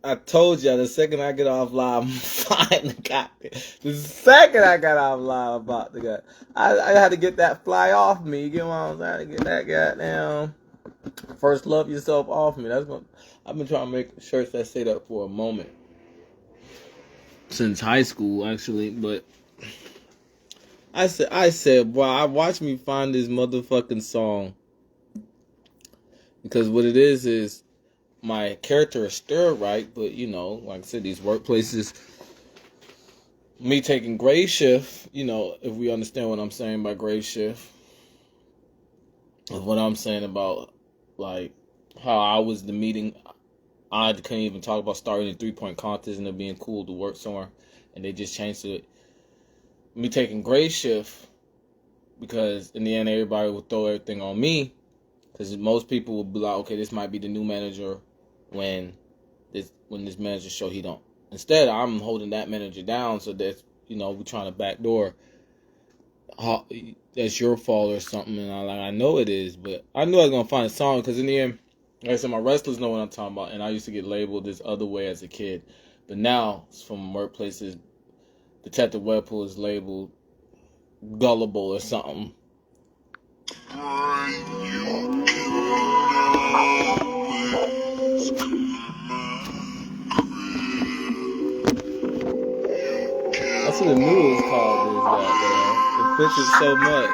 I told y'all the second I get off live, I'm flying the goddamn. The second I got off live, I'm about to go. I had to get that fly off me. You get what I'm saying? To get that goddamn first love yourself off me. That's what I've been trying to make shirts that say that for a moment. Since high school, actually, but I said, wow, watch me find this motherfucking song. Because what it is my character is still right, but you know, like I said, these workplaces, me taking grade shift, you know, if we understand what I'm saying by grade shift, of what I'm saying about like how I was the meeting, I couldn't even talk about starting a 3-point contest and it being cool to work somewhere, and they just changed it. Me taking grade shift, because in the end everybody would throw everything on me, because most people would be like, okay, this might be the new manager when this manager show he don't. Instead, I'm holding that manager down, so that, you know, we're trying to backdoor. That's your fault or something, and I know it is, but I knew I was gonna find a song, because in the end, like I said, my wrestlers know what I'm talking about, and I used to get labeled this other way as a kid, but now from workplaces, Detective Webpoolz is labeled gullible or something. I should have knew it was called this, goddamn. It fits it so much.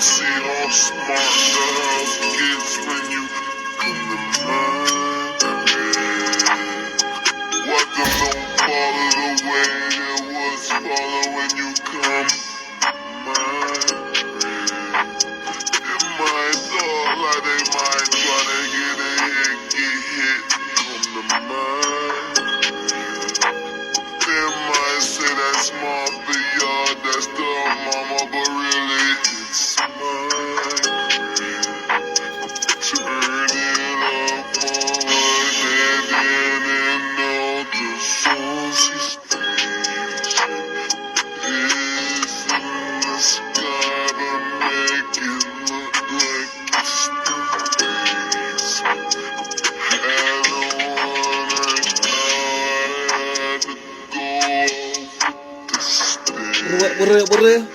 See how smart the house gets when you come to mind. What the don't follow the way it was follow when you come mine. It might look like they might try to get hit from the mind. They might say that's smart for y'all, that's the mama, but really it's mine. Turn it up forward and then all the songs he's is in the sky, but make it look like it's the face. I don't wanna know, I had to go off the stage. What? Living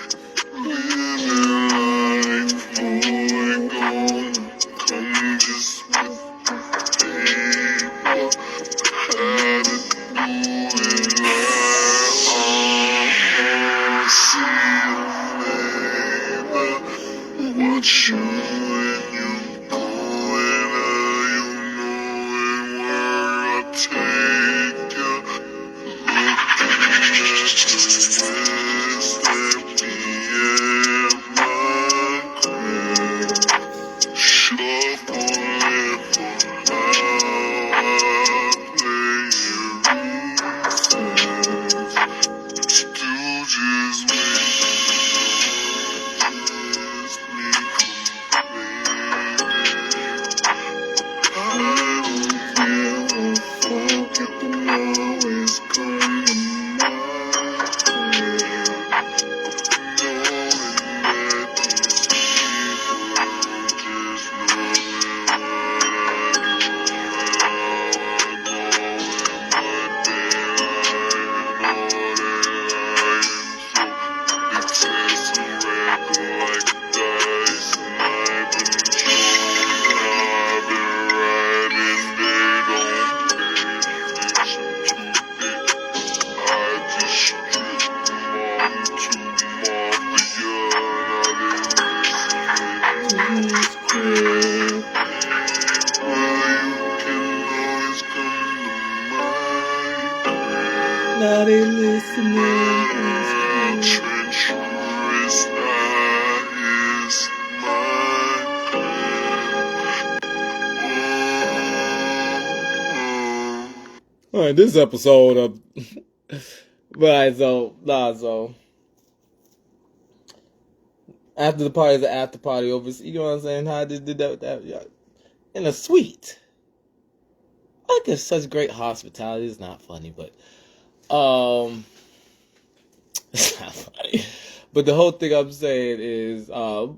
life, boy, gone. Come just with the paper. Had to do it like see you later. Watch you when you going, you knowing where I take you. Looking at the west and being my crib. Shuffling for how I play your reasons. Stooges make just me complaining. I don't give a fuck if I'm always coming my way. Knowing that these people just knowing what I do, how I go, and what they lie, and all they lying. So they test and reckon like dice, and I've been shown how I've been riding. They don't pay attention to it. I just strip them all into mafia, and I've been listening to well, you can always come to my crib. Now they listening. Treacherous is my crib. Alright, this episode of right, so After the party is an after party over. You know what I'm saying? How I just did that with that. Yeah. In a suite. I get such great hospitality. It's not funny, but it's not funny. But the whole thing I'm saying is so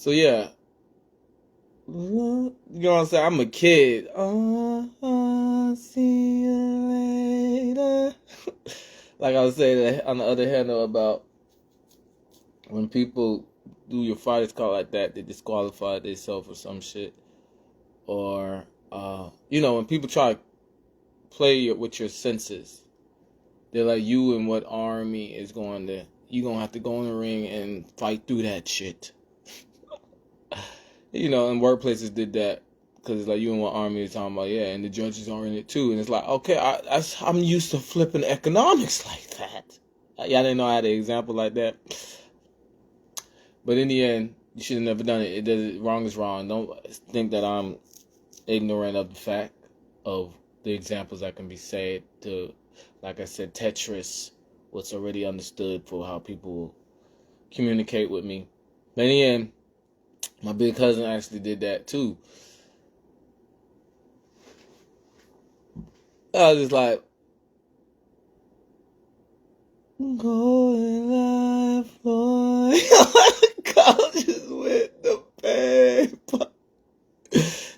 yeah. You know what I'm saying? I'm a kid. See you later. Like I was saying on the other hand though, about when people do your father's call like that, they disqualify themselves for some shit. Or when people try to play with your senses, they're like, you and what army is going to, you gonna have to go in the ring and fight through that shit. And workplaces did that because it's like you and what army is talking about, yeah, and the judges are in it too, and it's like, okay, I'm used to flipping economics like that. Y'all didn't know I had an example like that, but in the end, you should have never done it. It does wrong is wrong. Don't think that I'm ignorant of the fact of the examples that can be said to, like I said, Tetris, what's already understood for how people communicate with me. But in the end, my big cousin actually did that too. I was just like, going life, Floyd. Colleges with the paper.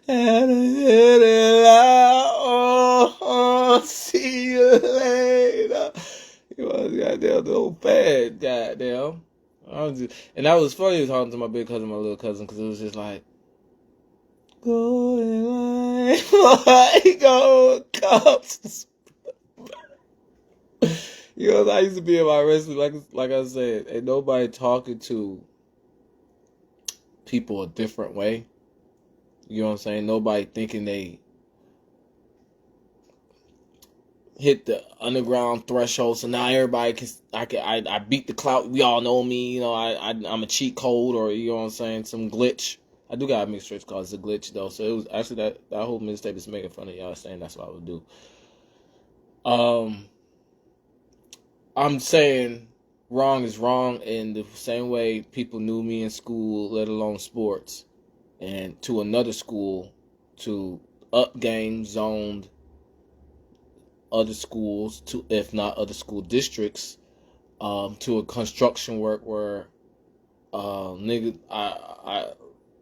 And hit it out. Oh, see you later. He was goddamn the old bad, goddamn. And that was funny talking to my big cousin, my little cousin, because it was just like, golden light, go cops. I used to be in my wrestling, like I said, ain't nobody talking to people a different way. You know what I'm saying? Nobody thinking they hit the underground threshold, so now everybody I beat the clout. We all know me. I'm a cheat code, or you know what I'm saying, some glitch. I do got a mixed race cause it's a glitch though. So it was actually that whole mistake is making fun of y'all, saying that's what I would do. I'm saying wrong is wrong in the same way people knew me in school, let alone sports, and to another school, to up game zoned other schools, to if not other school districts, to a construction work where nigga, I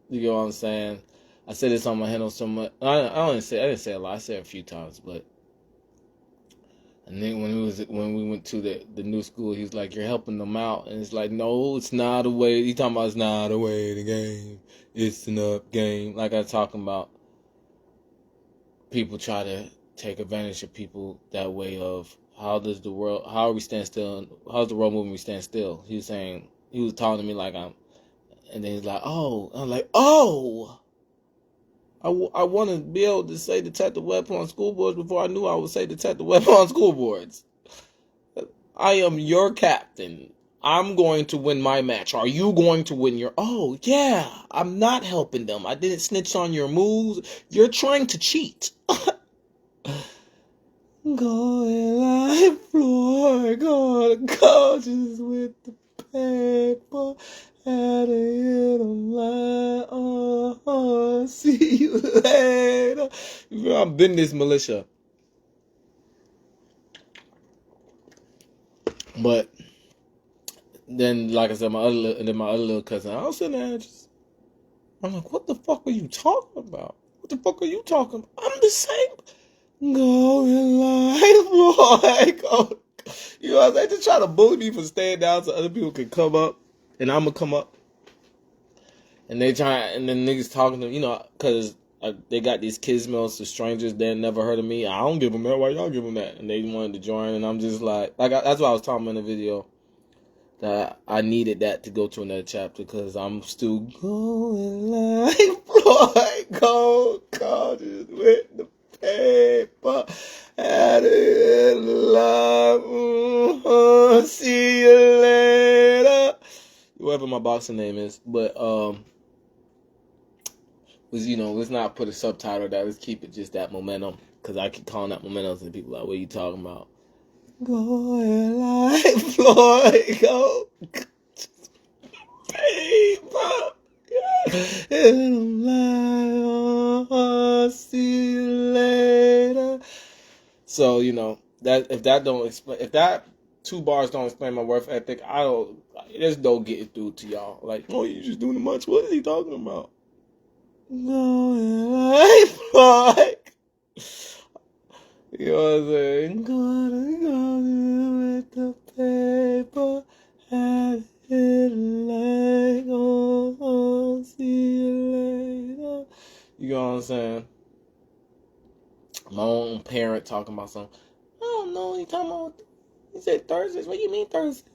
you know what I'm saying. I said this on my handle so much. I didn't say a lot. I said it a few times, but. And then when we went to the new school, he was like, "You're helping them out," and it's like, "No, it's not a way." He talking about it's not a way the game. It's an up game. Like I talking about, people try to take advantage of people that way of how are we stand still? How's the world moving? We stand still. He was talking to me like and then he's like, "Oh," I'm like, "Oh." I want to be able to say detective weapon on school boards before I knew I would say detective weapon on school boards. I am your captain. I'm going to win my match. Are you going to win your... Oh, yeah. I'm not helping them. I didn't snitch on your moves. You're trying to cheat. Going like floor. Going coaches with the paper. Had to hit them like, see you later. I've been this militia. But then, like I said, my other little cousin, I was sitting there I'm like, what the fuck are you talking about? What the fuck are you talking about? I'm the same. Going like, boy. You know what I'm saying? Just try to bully me for staying down so other people can come up. And I'm going to come up. And then niggas talking to them, because they got these kids meals to strangers that never heard of me. I don't give them that. Why y'all give them that? And they wanted to join. And I'm just like that's what I was talking about in the video. That I needed that to go to another chapter because I'm still going like Floyd Coaches with the paper at it live. See you later. Whoever my boxing name is, but let's not put a subtitle that. Let's keep it just that momentum because I keep calling that momentum and people like, what are you talking about? Going like Floyd, go. Paper. And I'm like, oh, see you later. So, that if that 2 bars don't explain my work ethic, there's no getting through to y'all. Like, oh, you just doing too much. What is he talking about? Going like Floyd. You know what I'm saying? Gonna with the paper and it like, oh, see you later. You know what I'm saying? My own parent talking about something. I don't know what he talking about. He said Thursdays. What do you mean Thursday?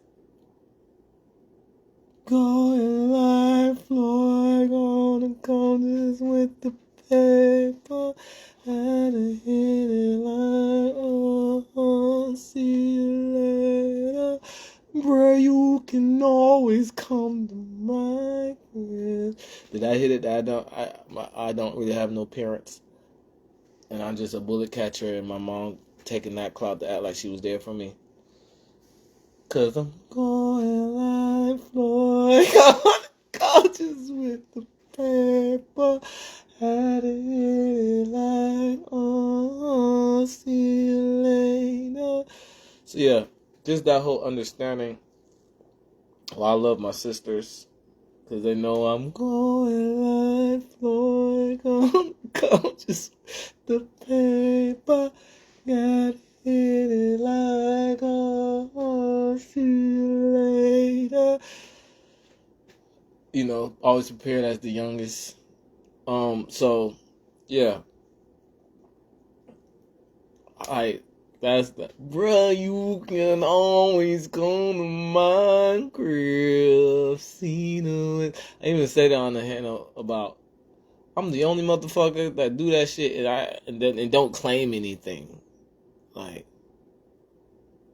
Going like Floyd, gonna come just with the paper and hit it like, oh, see you later. Bruh, you can always come to my crib. Did I hit it? I don't really have no parents. And I'm just a bullet catcher, and my mom taking that clout to act like she was there for me. Cause I'm going like Floyd, on couches with the paper, had it like, oh, see you later. So yeah, just that whole understanding. Well, I love my sisters, cause they know I'm going like Floyd, on couches with the paper, got hit it like, oh, see you later. Always prepared as the youngest. So, yeah. That's the, bruh, you can always come to my crib. I even said it on the handle about, I'm the only motherfucker that do that shit and don't claim anything. Like,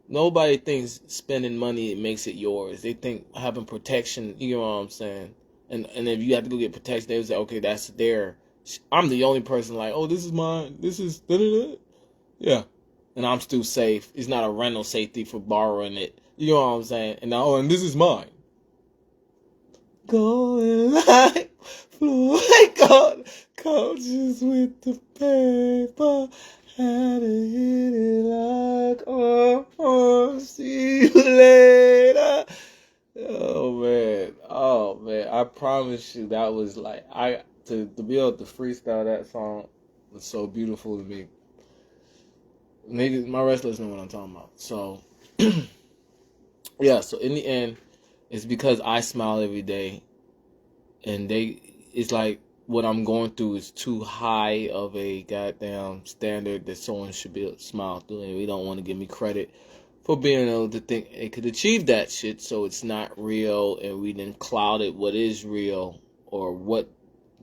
nobody thinks spending money makes it yours. They think having protection, you know what I'm saying? And if you have to go get protection, they say, okay, that's there. I'm the only person like, oh, this is mine. This is da-da-da. Yeah. And I'm still safe. It's not a rental safety for borrowing it. You know what I'm saying? And this is mine. Going like Floyd, God, couches with the paper. Had to hit it like, oh, see you later. Oh man, I promise you that was like, to be able to freestyle that song was so beautiful to me. Niggas, my wrestlers know what I'm talking about. So, yeah, so in the end, it's because I smile every day, and it's like what I'm going through is too high of a goddamn standard that someone should be able to smile through, and we don't want to give me credit for being able to think it could achieve that shit, so it's not real, and we then clouded what is real, or what,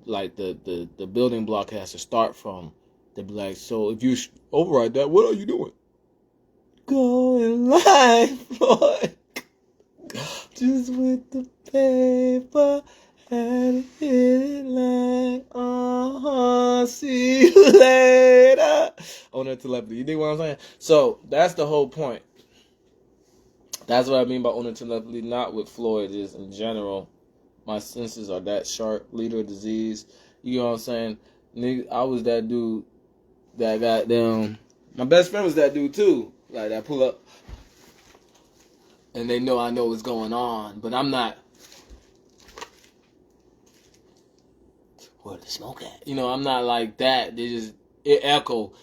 like, the building block has to start from. They'd be like, so if you override that, what are you doing? Going live, boy. Just with the paper and hit it like, see you later. On that telepathy. You dig what I'm saying? So that's the whole point. That's what I mean by owner telepathy, not with Floyd, just in general. My senses are that sharp, leader of disease. You know what I'm saying? Nigga, I was that dude that got down. My best friend was that dude too. Like, that pull up. And they know I know what's going on. But I'm not. Where the smoke at? I'm not like that. It echo.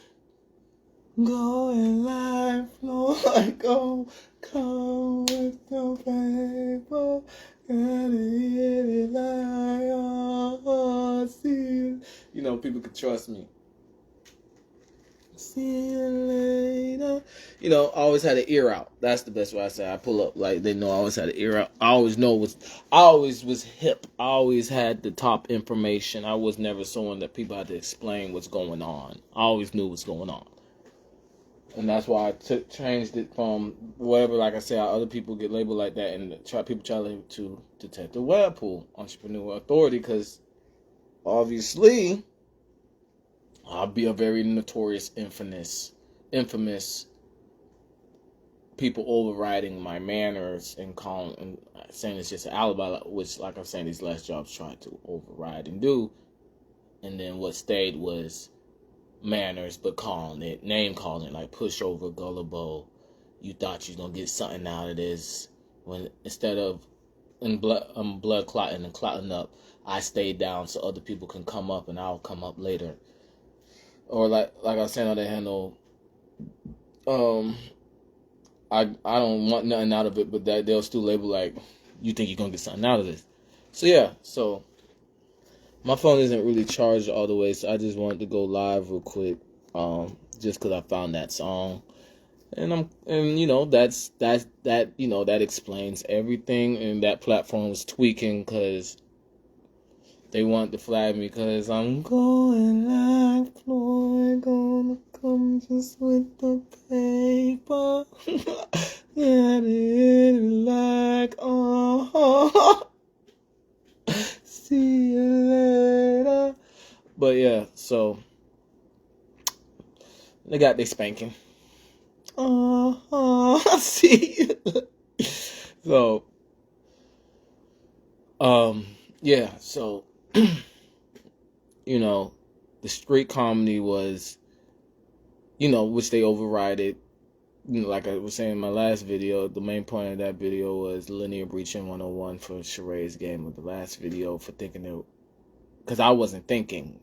Going like Floyd, go, come with the paper, and hit it like, oh, see you. People could trust me. See you later. I always had an ear out. That's the best way I say. I pull up like they know I always had an ear out. I always was hip. I always had the top information. I was never someone that people had to explain what's going on. I always knew what's going on. And that's why I changed it from whatever, like I said, how other people get labeled like that, and people try to Detective Webpoolz, Entrepreneur Authority, because obviously I'll be a very notorious, infamous people overriding my manners and saying it's just an alibi, which, like I'm saying, these last jobs tried to override and do. And then what stayed was manners, but name calling, like pushover, gullible. You thought you was gonna get something out of this, when instead of blood clotting and clotting up, I stayed down so other people can come up and I'll come up later. Or like I was saying, how they handle, I don't want nothing out of it, but that they'll still label like, you think you're gonna get something out of this. So yeah, so my phone isn't really charged all the way, so I just wanted to go live real quick, just because I found that song, and that explains everything. And that platform is tweaking because they want to flag me because I'm going like Floyd, gonna come just with the paper. Get it like, oh, see you later. But yeah, so they got they spanking. See you. So, yeah, so, the street comedy was, which they overrided. Like I was saying in my last video, the main point of that video was linear breaching 101 for Sheree's game of the last video, for thinking it, because I wasn't thinking,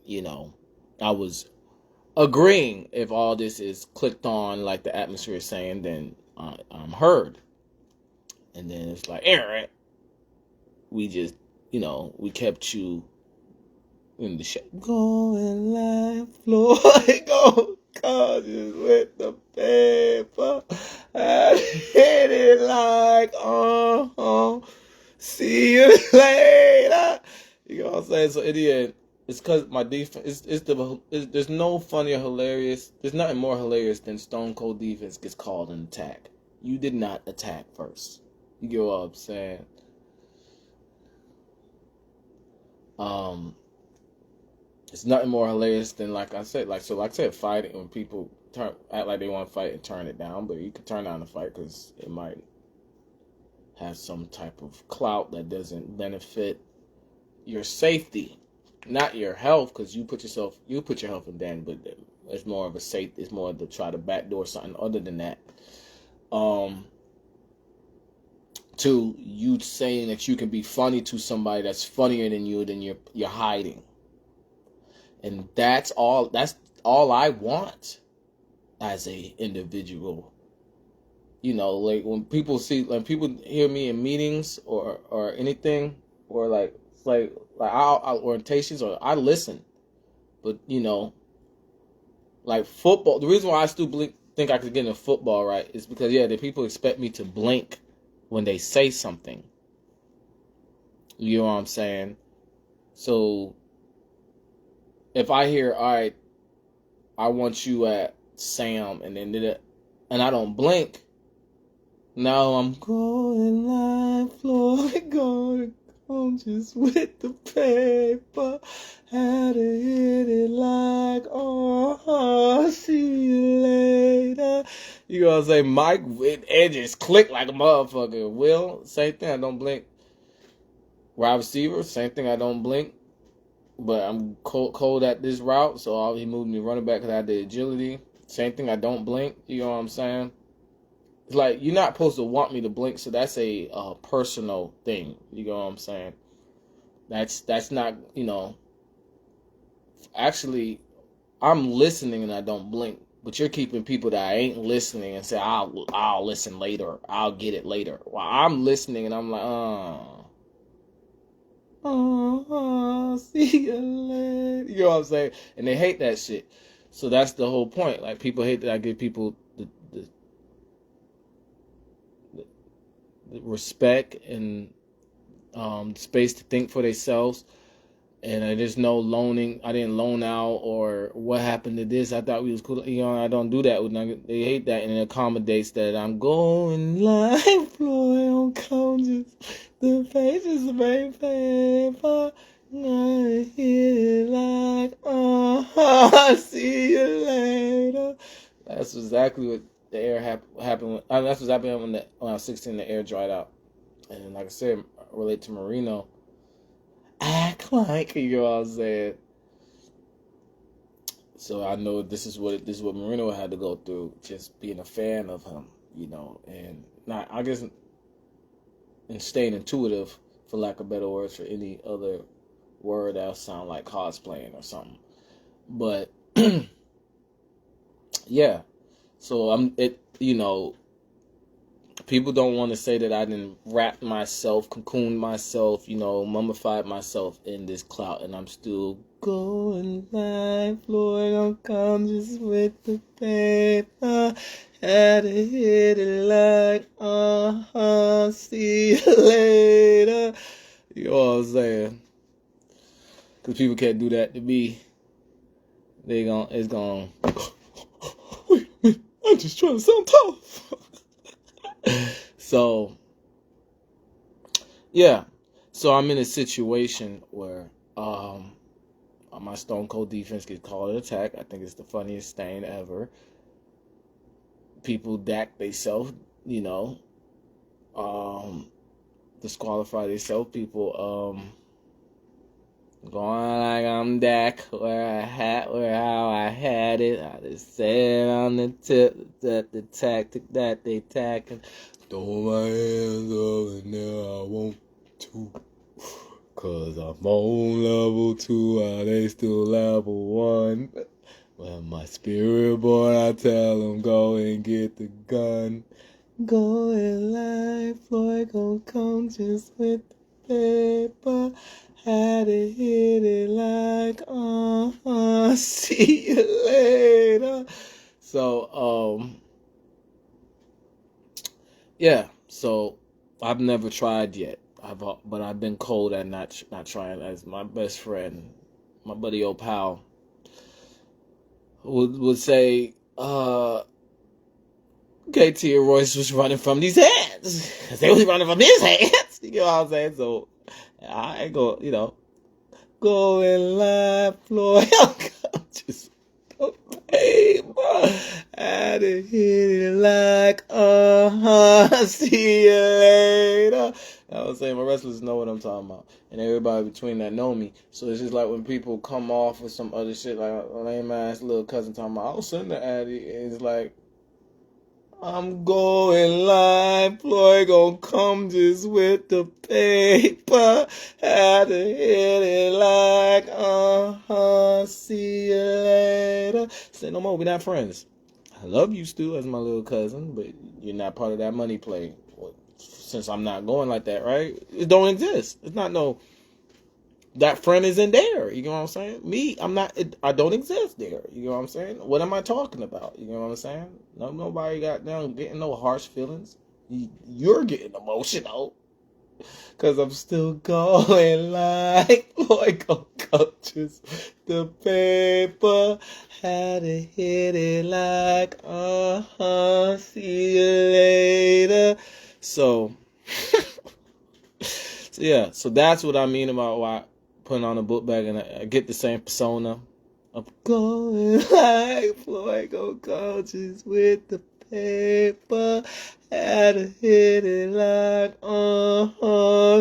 I was agreeing. If all this is clicked on, like the atmosphere is saying, then I'm heard. And then it's like, Aaron, we just, we kept you in the shit. Going like Floyd, go cautious with the paper. I hit it like, see you later. You know what I'm saying? So in the end, it's because my defense, there's no funny or hilarious, there's nothing more hilarious than Stone Cold defense gets called an attack. You did not attack first. You get what I'm saying? It's nothing more hilarious than, like I said, fighting, when people act like they want to fight and turn it down, but you can turn down the fight because it might have some type of clout that doesn't benefit your safety, not your health, because you put your health in danger, but it's more of it's more to try to backdoor something other than that. To you saying that you can be funny to somebody that's funnier than you, then you're hiding. And that's all I want as a individual. Like when people hear me in meetings or anything, or like orientations, or I listen. But like football, the reason why I still think I could get into football, right, is because the people expect me to blink when they say something. You know what I'm saying? So if I hear, all right, I want you at Sam, and I don't blink, now I'm going like Floyd, going just with the paper, had to hit it like, see you later. You know what I'm saying? Mike, it just clicked like a motherfucker. Will, same thing, I don't blink. Wide receiver, same thing, I don't blink. But I'm cold at this route, so he moved me running back because I had the agility. Same thing, I don't blink. You know what I'm saying? It's like, you're not supposed to want me to blink, so that's a personal thing. You know what I'm saying? That's not, actually, I'm listening and I don't blink. But you're keeping people that ain't listening and say, I'll listen later. I'll get it later. While I'm listening and I'm like, see you later. You know what I'm saying? And they hate that shit. So that's the whole point. Like, people hate that I give people the respect and space to think for themselves. And there's no loaning. I didn't loan out, or what happened to this. I thought we was cool. I don't do that. They hate that, and it accommodates that I'm going like Floyd on couches. The pages of my paper. I hit it like, see you later. That's exactly what the air happened. That's what happened when I was 16. The air dried out, and like I said, relate to Marino. Act like, you know what I'm saying. So I know this is what Marino had to go through, just being a fan of him, you know, and not, I guess, and staying intuitive, for lack of better words, for any other word that'll sound like cosplaying or something. But yeah, so you know, people don't want to say that I didn't wrap myself, cocoon myself, you know, mummified myself in this clout, and I'm still going live, Lord, I'm conscious with the paper. Had to hit it like, see you later. You know what I'm saying? Because people can't do that to me. It's gone. Wait a minute, I'm just trying to sound tough. So, yeah. So I'm in a situation where my Stone Cold defense gets called an attack. I think it's the funniest thing ever. People dack themselves, you know, disqualify themselves. People going like I'm Dak, where how I had it. I just said on the tip that the tactic that they tack and throw my hands up and there I want to. Cause I'm on level 2 while they still level 1. When my spirit boy, I tell him go and get the gun. Going live, Floyd gon' come just with the paper. Had to hit it like, see you later. So, yeah. So I've never tried yet. But I've been cold at not trying. As my best friend, my buddy old pal, would say, KT and Royce was running from these hands. Because they was running from his hands. You know what I'm saying? So I ain't go, you know, going live, Floyd. I'm just paper. Had to hit it like, see you later. I was saying, my wrestlers know what I'm talking about. And everybody between that know me. So it's just like when people come off with some other shit, like a lame ass little cousin talking about, I'll send the Addy. And it's like, I'm going live, Floyd gon' come just with the paper. Had to hit it like, see you later. Say no more, we not friends. I love you, Stu, as my little cousin, but you're not part of that money play. Since I'm not going like that, right? It don't exist. It's not no, that friend isn't there. You know what I'm saying? Me, I don't exist there. You know what I'm saying? What am I talking about? You know what I'm saying? Nobody got down getting no harsh feelings. You're getting emotional. Cause I'm still going like coaches. The paper had to hit it like, see you later. So yeah, so that's what I mean about why putting on a book bag, and I get the same persona of going like Fuego coaches with the paper. Had to hit it like,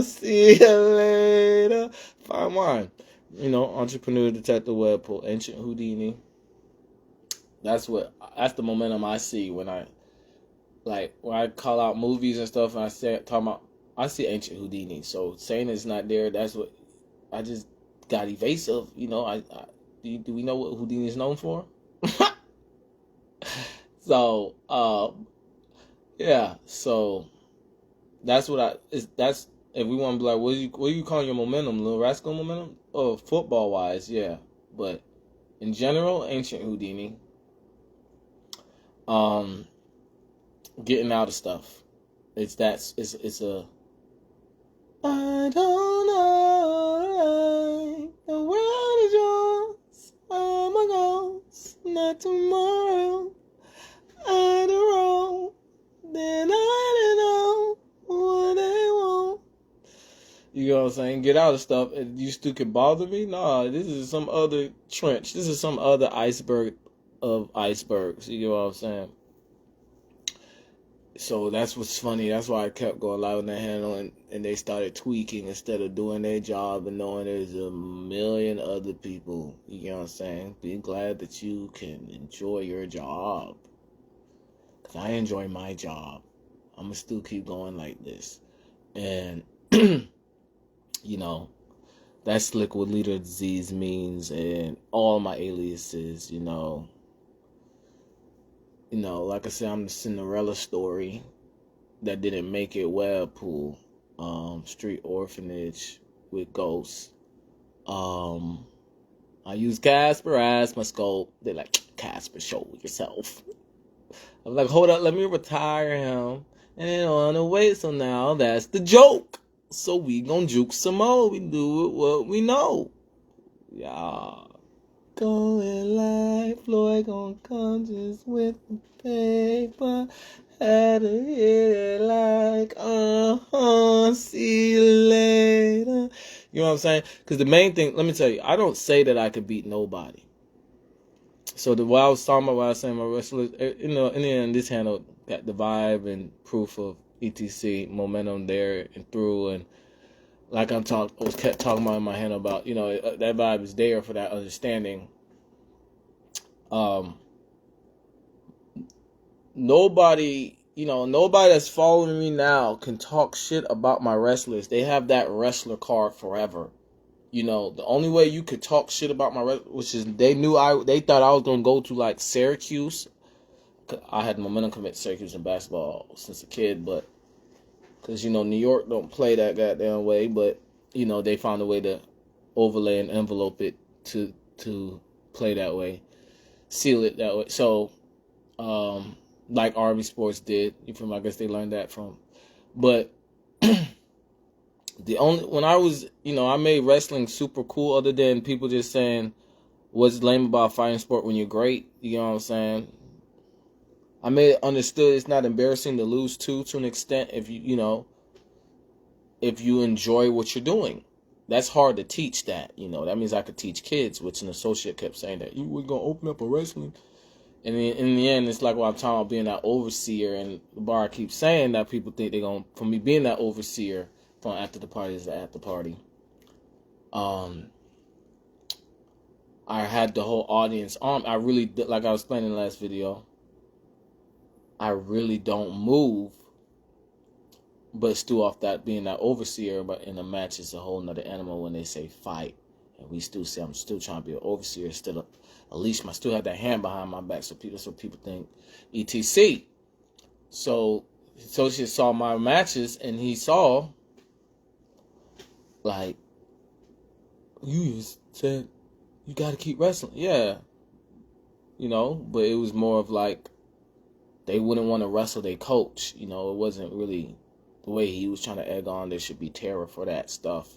see you later. Fine wine. You know, entrepreneur, detective, Webpoolz, ancient Houdini. That's the momentum I see when I call out movies and stuff, and I see ancient Houdini. So saying it's not there, that's what I just got evasive. You know, do we know what Houdini is known for? So, yeah. So that's that's if we want to be like, what do you call your momentum, Little Rascal momentum? Oh, football wise, yeah. But in general, ancient Houdini. Getting out of stuff. It's a. I don't know. The world is yours. I'm a ghost. Not tomorrow. I don't know. Then I don't know what they want. You know what I'm saying? Get out of stuff. You still can bother me? Nah, this is some other trench. This is some other iceberg of icebergs. You know what I'm saying? So that's what's funny. That's why I kept going live on that handle, and they started tweaking instead of doing their job and knowing there's a million other people. You know what I'm saying? Be glad that you can enjoy your job. Because I enjoy my job. I'm going to still keep going like this. And, you know, that's liquid leader disease means, and all my aliases, like I said, I'm the Cinderella story that didn't make it. Webpool, street orphanage with ghosts. I use Casper as my scope. They're like, Casper, show yourself. I'm like, hold up, let me retire him. And then on the way, so now that's the joke. So we gon' juke some more. We do it what we know. Yeah. Going live, Floyd gon' come just with the paper. Had to hit it like, see you later. You know what I'm saying? Because the main thing, let me tell you, I don't say that I could beat nobody. So what I was talking about, what I was saying, my wrestlers, in the end, this handle got the vibe and proof of ETC momentum there and through, and like I was kept talking about in my handle about, that vibe is there for that understanding. Nobody that's following me now can talk shit about my wrestlers. They have that wrestler card forever. The only way you could talk shit about my wrestler, which is they thought I was gonna go to like Syracuse. I had momentum commit Syracuse in basketball since a kid, but because New York don't play that goddamn way, but they found a way to overlay and envelope it to play that way, seal it that way. So, like Army Sports did, I guess they learned that from, but when I was, I made wrestling super cool. Other than people just saying, "What's lame about fighting sport when you're great?" You know what I'm saying? I made it understood it's not embarrassing to lose to an extent if if you enjoy what you're doing. That's hard to teach that, That means I could teach kids, which an associate kept saying that you were gonna open up a wrestling. And in the end, it's like what I'm talking about, being that overseer, and the bar keeps saying that people think they're gonna, for me being that overseer from after the party is the after party. I had the whole audience on. I really, like I was explaining in the last video, I really don't move, but still off that being that overseer. But in a match, it's a whole nother animal when they say fight, and we still say I'm still trying to be an overseer. Still, at least I still have that hand behind my back, so people think, etc. So associate saw my matches, and he saw, like, you just said you got to keep wrestling, yeah, But it was more of like they wouldn't want to wrestle their coach, It wasn't really the way he was trying to egg on. There should be terror for that stuff,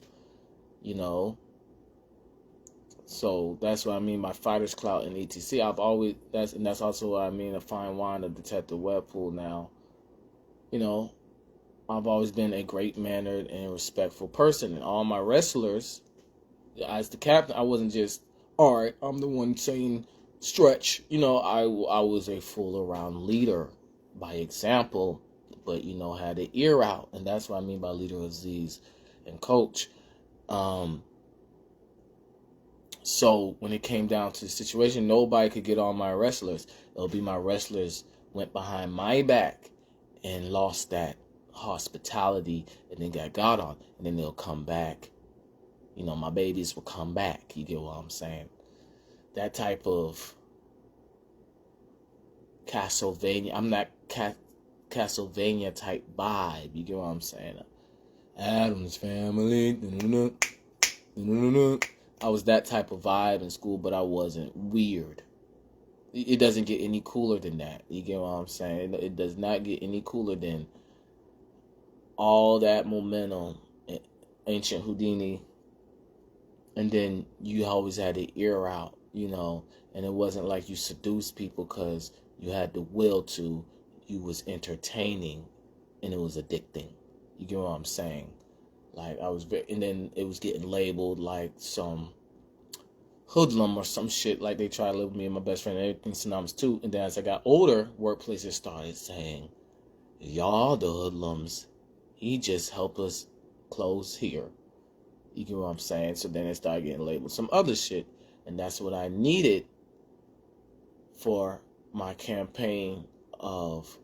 So that's what I mean by fighter's clout and etc. That's also what I mean a fine wine of Detective Webpool now. I've always been a great mannered and respectful person, and all my wrestlers, as the captain, I wasn't just, all right, I'm the one saying stretch. I was a full around leader by example, but had an ear out, and that's what I mean by leader of disease and coach. So when it came down to the situation, nobody could get on my wrestlers. It'll be my wrestlers went behind my back and lost that hospitality, and then got on, and then they'll come back. My babies will come back. You get what I'm saying? That type of Castlevania. I'm not Castlevania type vibe. You get what I'm saying? Adam's family. I was that type of vibe in school, but I wasn't weird. It doesn't get any cooler than that. You get what I'm saying? It does not get any cooler than all that momentum, ancient Houdini, and then you always had the ear out, and it wasn't like you seduced people because you had the will to. You was entertaining, and it was addicting. You get what I'm saying? Like, and then it was getting labeled like some hoodlum or some shit. Like, they tried to label me and my best friend and everything synonymous too. And then as I got older, workplaces started saying, Y'all, the hoodlums, he just helped us close here. You get what I'm saying? So then it started getting labeled some other shit. And that's what I needed for my campaign of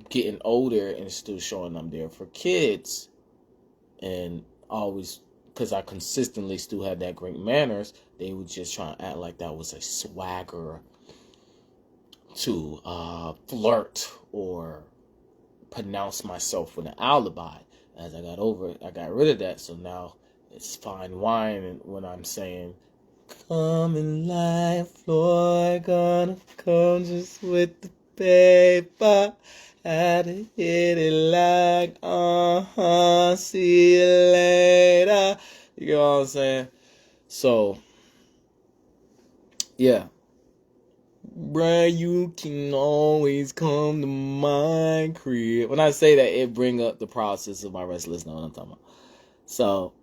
getting older and still showing I'm there for kids. And always, because I consistently still had that great manners, they would just try to act like that was a swagger to flirt or pronounce myself with an alibi. As I got over it, I got rid of that. So now it's fine wine. And when I'm saying, coming like Floyd, gonna come just with the paper. Had to hit it like, see you later. You know what I'm saying? So, yeah. Bruh, you can always come to my crib. When I say that, it bring up the process of my wrestlers know what I'm talking about. So,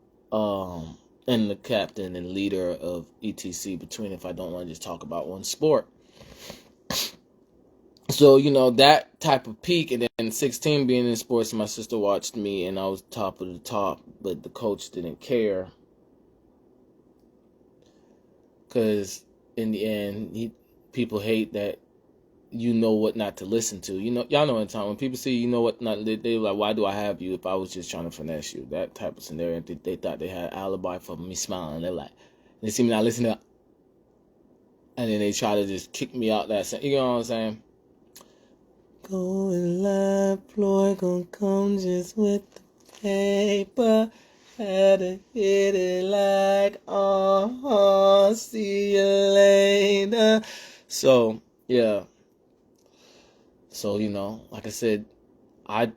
and the captain and leader of ETC between if I don't want to just talk about one sport. So, that type of peak, and then 16 being in sports, my sister watched me and I was top of the top, but the coach didn't care. Because in the end, people hate that you know what not to listen to. Y'all know in time when people say you know what not, they're like, why do I have you if I was just trying to finesse you? That type of scenario. They thought they had an alibi for me smiling. They're like, they see me not listening, and then they try to just kick me out that. You know what I'm saying? Going live, Floyd gonna come just with the paper. Had to hit it like, see you later. So, yeah. So, like I said, I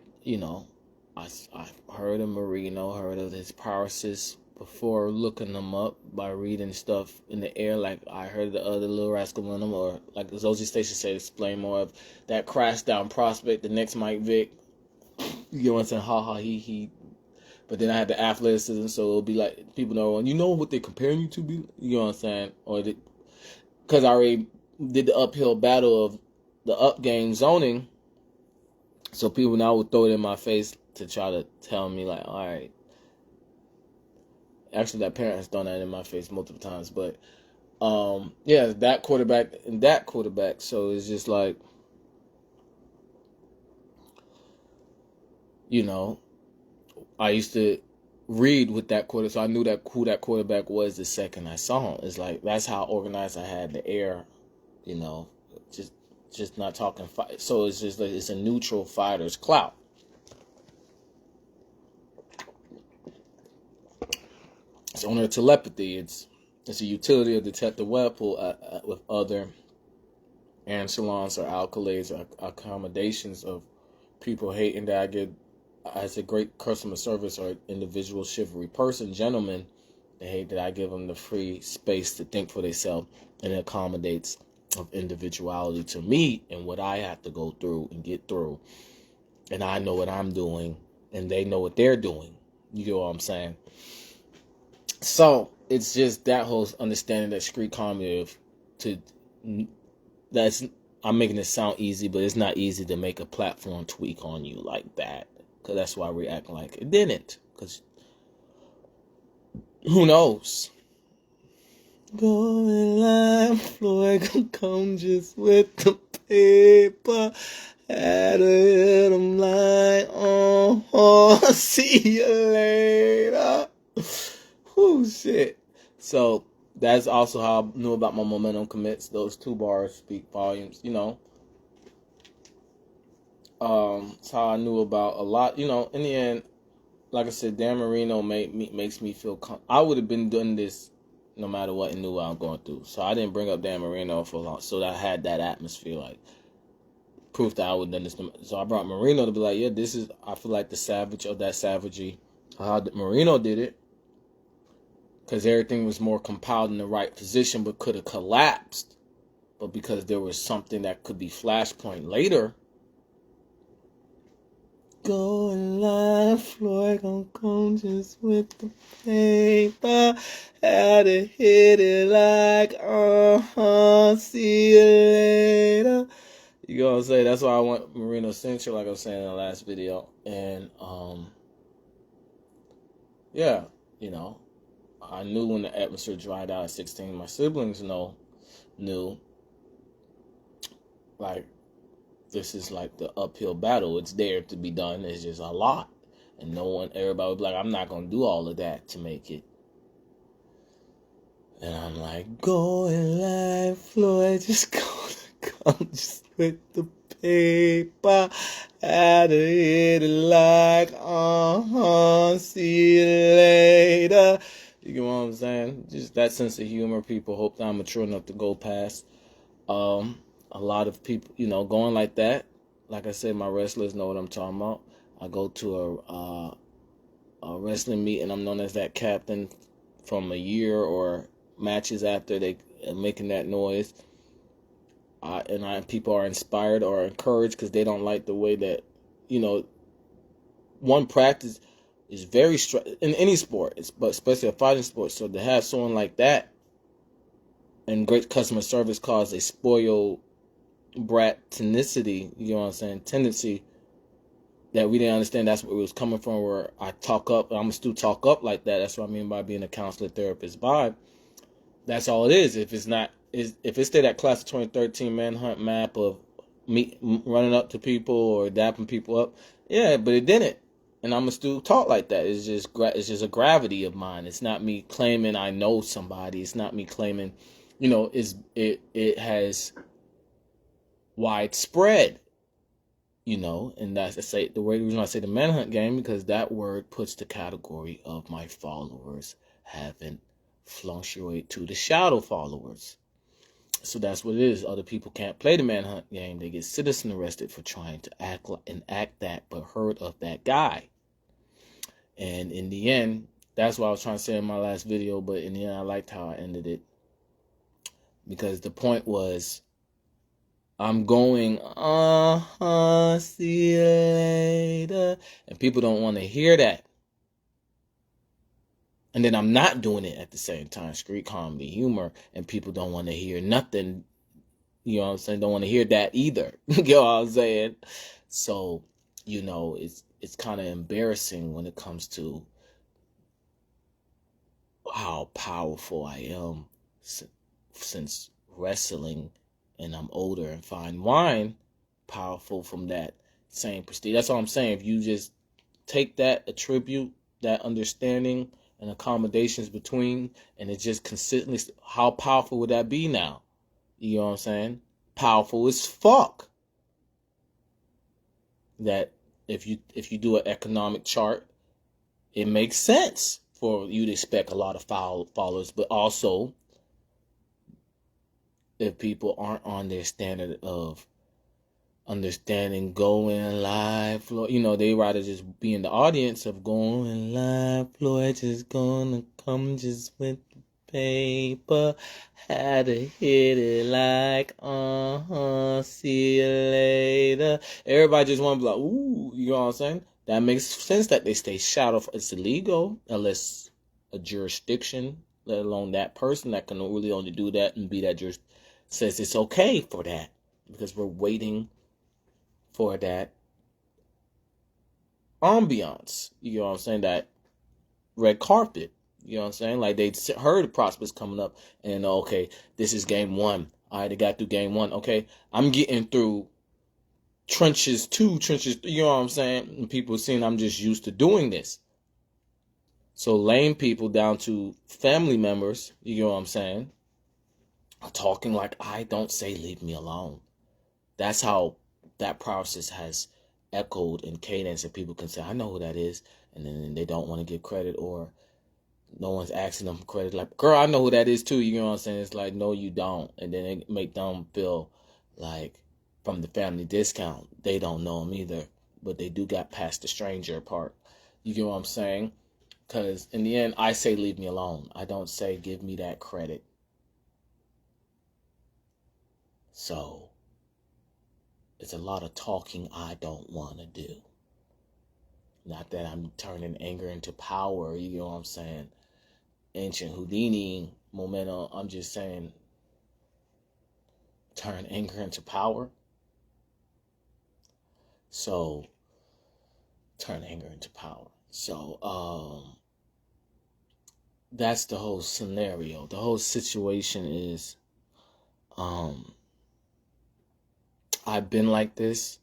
heard of Marino, heard of his process before looking them up by reading stuff in the air. Like I heard the other Little Rascal in them, or like Zozie Station said, explain more of that crash down prospect, the next Mike Vick. You know what I'm saying? Ha ha he. But then I had the athleticism, so it'll be like people know, what they're comparing you to be. You know what I'm saying? Or because I already did the uphill battle of the up game zoning. So people now would throw it in my face to try to tell me, like, all right. Actually, that parent has done that in my face multiple times. But, yeah, that quarterback and that quarterback. So it's just like, I used to read with that quarter. So I knew who that quarterback was the second I saw him. It's like, that's how organized I had the air, just not talking fight. So it's just like, it's a neutral fighter's clout. It's on their telepathy. It's a utility of detective Webpoolz with other ancillons or accolades or accommodations of people hating that I get as a great customer service or individual chivalry person, gentlemen. They hate that I give them the free space to think for themselves, and it accommodates of individuality to me and what I have to go through and get through. And I know what I'm doing, and they know what they're doing. You get what I'm saying? So it's just that whole understanding that street comedy I'm making it sound easy, but it's not easy to make a platform tweak on you like that. Because that's why we're acting like it didn't. Because who knows? Going live, Floyd gonna come just with the paper. Had to hit him like, see you later. Whew, shit. So that's also how I knew about my momentum commits. Those two bars speak volumes, It's how I knew about a lot, in the end, like I said, Dan Marino makes me feel I would have been doing this no matter what and knew what I'm going through. So I didn't bring up Dan Marino for long. So that I had that atmosphere, like proof that I would have done this. So I brought Marino to be like, yeah, I feel like the savage of that savagery. How Marino did it. Because everything was more compiled in the right position, but could have collapsed. But because there was something that could be flashpoint later. Going live, Floyd gonna come just with the paper. Had to hit it like, see you later. You know what I'm saying? That's why I want Marino Central, like I was saying in the last video. And yeah, you know, I knew when the atmosphere dried out at 16. My siblings knew like this is like the uphill battle. It's there to be done. It's just a lot, and everybody would be like, I'm not gonna do all of that to make it. And I'm like, going live, Floyd, just gonna come just with the paper. Had to hit it like, see you later. You get what I'm saying? Just that sense of humor. People hope that I'm mature enough to go past. A lot of people, going like that. Like I said, my wrestlers know what I'm talking about. I go to a wrestling meet and I'm known as that captain from a year or matches after they making that noise. People are inspired or encouraged because they don't like the way that, one practice is very in any sport, but especially a fighting sport. So to have someone like that and great customer service cause a spoiled brat tenacity, you know what I'm saying, tendency that we didn't understand that's where it was coming from, where I talk up, I'm going to still talk up like that. That's what I mean by being a counselor, therapist vibe. That's all it is. If it's that class of 2013 manhunt map of me running up to people or dapping people up, yeah, but it didn't. And I'm going to still talk like that. It's just a gravity of mine. It's not me claiming I know somebody. It's not me claiming, it has widespread, and that's the reason I say the manhunt game, because that word puts the category of my followers haven't fluctuate to the shadow followers. So that's what it is. Other people can't play the manhunt game. They get citizen arrested for trying to act that, but heard of that guy. And in the end, that's what I was trying to say in my last video, but in the end, I liked how I ended it. Because the point was, I'm going, see you later. And people don't want to hear that. And then I'm not doing it at the same time. Street comedy, humor, and people don't want to hear nothing. You know what I'm saying? Don't want to hear that either. You know what I'm saying? So, it's kind of embarrassing when it comes to how powerful I am since wrestling, and I'm older and find wine powerful from that same prestige. That's all I'm saying. If you just take that attribute, that understanding and accommodations between, and it's just consistently, how powerful would that be now? You know what I'm saying? Powerful as fuck. That if you do an economic chart, it makes sense for you to expect a lot of followers, but also if people aren't on their standard of understanding going live, they rather just be in the audience of going live. Floyd just gonna come just with the paper, had to hit it like, see you later. Everybody just want to be like, ooh, you know what I'm saying? That makes sense that they stay shadow. It's illegal unless a jurisdiction, let alone that person that can really only do that and be that jurisdiction, says it's okay for that, because we're waiting for that ambiance, you know what I'm saying, that red carpet, you know what I'm saying, like they heard the prospects coming up, and okay, this is game one, all right, they got through game one, okay, I'm getting through trenches 2, trenches 3, you know what I'm saying, and people seeing I'm just used to doing this. So lame people down to family members, you know what I'm saying, are talking like I don't say leave me alone. That's how that process has echoed in cadence, and people can say, I know who that is, and then they don't want to give credit, or no one's asking them for credit. Like, girl, I know who that is too, you know what I'm saying? It's like, no, you don't. And then it make them feel like from the family discount, they don't know them either, but they do got past the stranger part. You get what I'm saying? Because in the end, I say leave me alone. I don't say give me that credit. So it's a lot of talking I don't want to do. Not that I'm turning anger into power, you know what I'm saying? Ancient Houdini momentum. I'm just saying turn anger into power. So turn anger into power. So that's the whole scenario. The whole situation is I've been like this.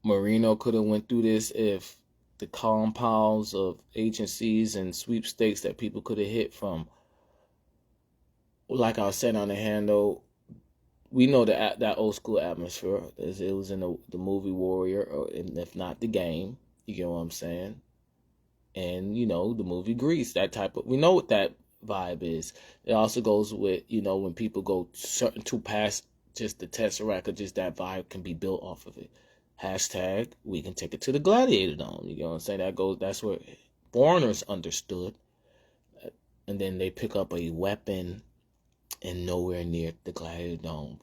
Marino could have went through this if the compounds of agencies and sweepstakes that people could have hit from, like I was saying on the handle, we know that old school atmosphere. It was in the movie Warrior, or if not the game. You get what I'm saying? And the movie Grease. That type of, we know what that vibe is. It also goes with when people go certain too past just the Tesseract, or just that vibe can be built off of it. Hashtag we can take it to the Gladiator Dome. You know what I'm saying? That's where foreigners understood, and then they pick up a weapon and nowhere near the Gladiator Dome,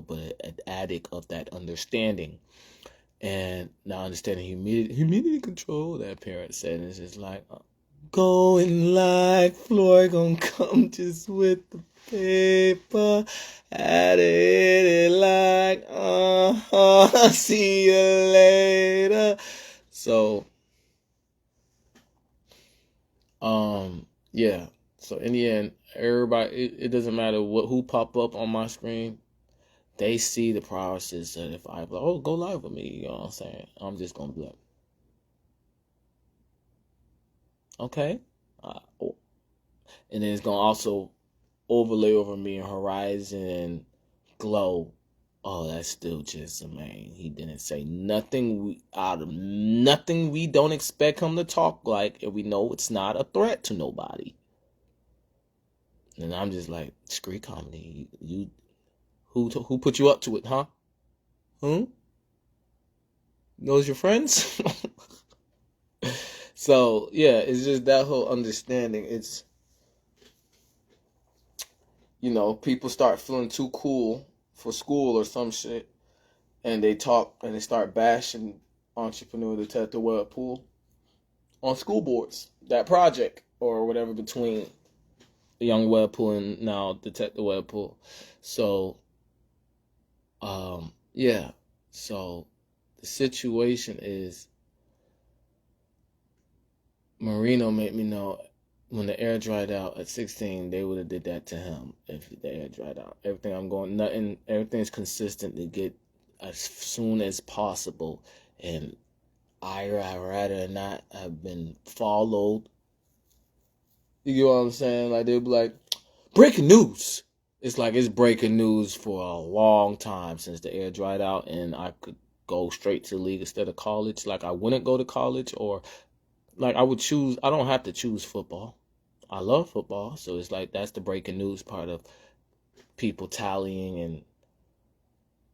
but an addict of that understanding. And now understanding humidity control, that parent said, it's just like, going like Floyd gonna come just with the paper, at it like, see you later. So, yeah. So in the end, everybody, it doesn't matter who pop up on my screen. They see the process that if I be like, oh, go live with me, you know what I'm saying? I'm just gonna be like, okay. And then it's gonna also overlay over me and Horizon and Glow. Oh, that's still just a man. He didn't say nothing out of nothing we don't expect him to talk like, and we know it's not a threat to nobody. And I'm just like, street comedy. Who put you up to it, huh? Those your friends? So yeah, it's just that whole understanding. It's people start feeling too cool for school or some shit, and they talk and they start bashing Entrepreneur Detective Webpool on school boards. That project or whatever between the young Webpool and now Detective Webpool. So yeah. So the situation is Marino made me know when the air dried out at 16, they would have did that to him if the air dried out. Everything's consistent to get as soon as possible. And I'd rather not have been followed. You get what I'm saying? Like, they'd be like, breaking news. It's like it's breaking news for a long time since the air dried out and I could go straight to the league instead of college. Like, I wouldn't go to college, or like I don't have to choose football. I love football. So it's like that's the breaking news part of people tallying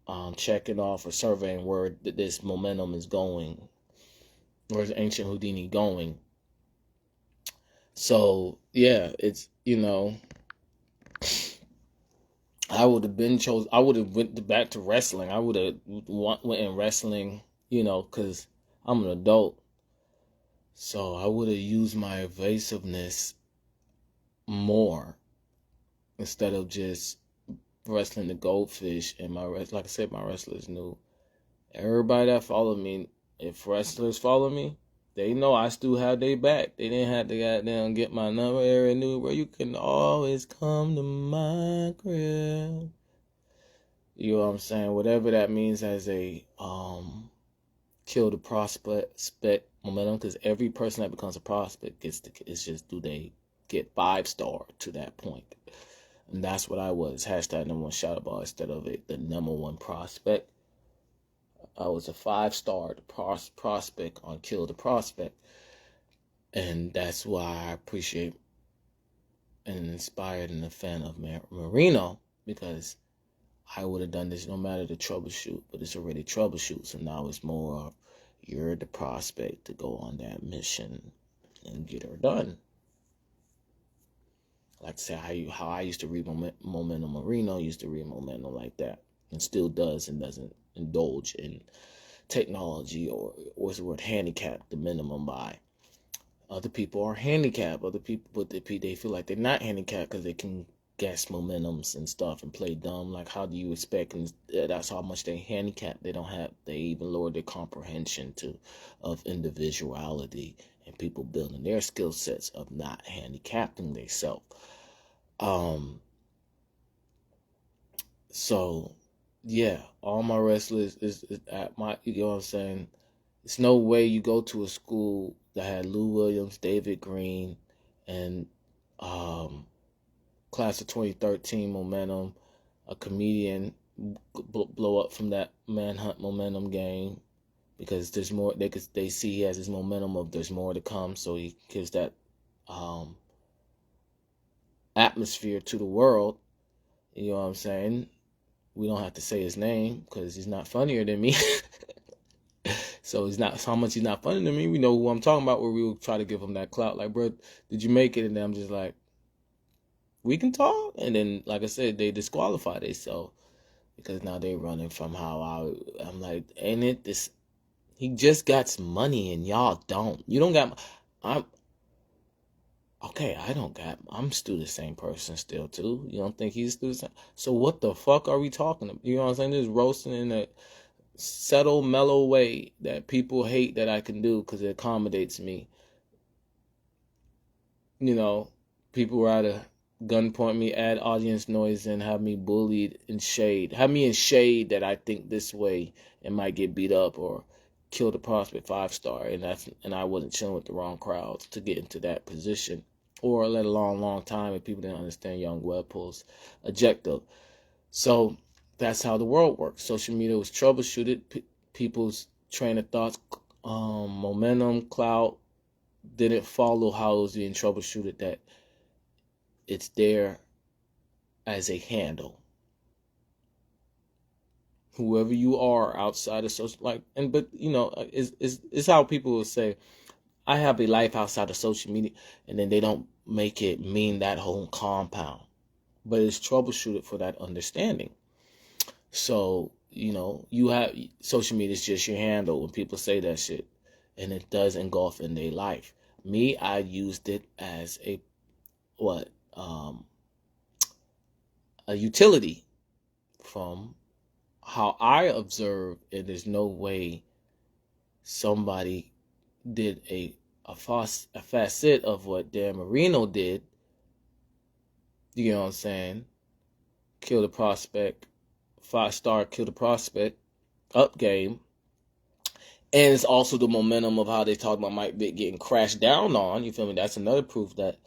and checking off or surveying where this momentum is going. Where's Ancient Houdini going? So yeah, it's I would have been chose. I would have went back to wrestling. I would have went in wrestling, because I'm an adult. So I would have used my evasiveness more instead of just wrestling the goldfish. And like I said, my wrestlers knew. Everybody that followed me, if wrestlers follow me, they know I still have their back. They didn't have to goddamn get my number. Area knew where you can always come to my crib. You know what I'm saying? Whatever that means as a kill the prospect momentum, because every person that becomes a prospect it's just, do they get 5-star to that point? And that's what I was. Hashtag number one shot ball instead of the number one prospect. I was a 5-star prospect on Kill the Prospect. And that's why I appreciate and inspired and a fan of Marino, because I would have done this no matter the troubleshoot, but it's already troubleshoot. So now it's more of you're the prospect to go on that mission and get her done. Like to say how I used to read Momentum. Marino used to read Momentum like that, and still does, and doesn't indulge in technology or what's the word, handicap the minimum by. Other people are handicapped. Other people, but they feel like they're not handicapped because they can guess momentums and stuff and play dumb. Like, how do you expect? And that's how much they handicap. They don't have. They even lower their comprehension of individuality and people building their skill sets of not handicapping themselves. So, yeah, all my wrestlers is at my. You know what I'm saying? It's no way you go to a school that had Lou Williams, David Green, and class of 2013 momentum, a comedian blow up from that Manhunt momentum game because there's more. They see he has his momentum of there's more to come, so he gives that atmosphere to the world. You know what I'm saying? We don't have to say his name because he's not funnier than me. So he's not how much he's not funny to me. We know who I'm talking about. Where we will try to give him that clout, like, bro, did you make it? And then I'm just like, we can talk. And then, like I said, they disqualify themselves because now they running from how I'm like, ain't it this? He just got some money and y'all don't. You don't got. I'm okay. I don't got. I'm still the same person still too. You don't think he's still the same? So what the fuck are we talking about? You know what I'm saying? Just roasting in a subtle, mellow way that people hate that I can do because it accommodates me. You know, people rather gunpoint me, add audience noise, and have me bullied and shade. Have me in shade that I think this way and might get beat up or kill the prospect 5-star, and I wasn't chilling with the wrong crowds to get into that position, or let alone long time if people didn't understand young Webpoolz objective. So that's how the world works. Social media was troubleshooted. People's train of thoughts, momentum, clout didn't follow how it was being troubleshooted. That it's there as a handle. Whoever you are outside of social, but you know, is how people will say, I have a life outside of social media, and then they don't make it mean that whole compound. But it's troubleshooted for that understanding. So, you know, you have social media is just your handle when people say that shit, and it does engulf in their life. Me, I used it as a utility from how I observe, and there's no way somebody did a facet of what Dan Marino did. You know what I'm saying? Kill the prospect, 5-star, kill the prospect, up game. And it's also the momentum of how they talk about Mike Vick getting crashed down on. You feel me? That's another proof that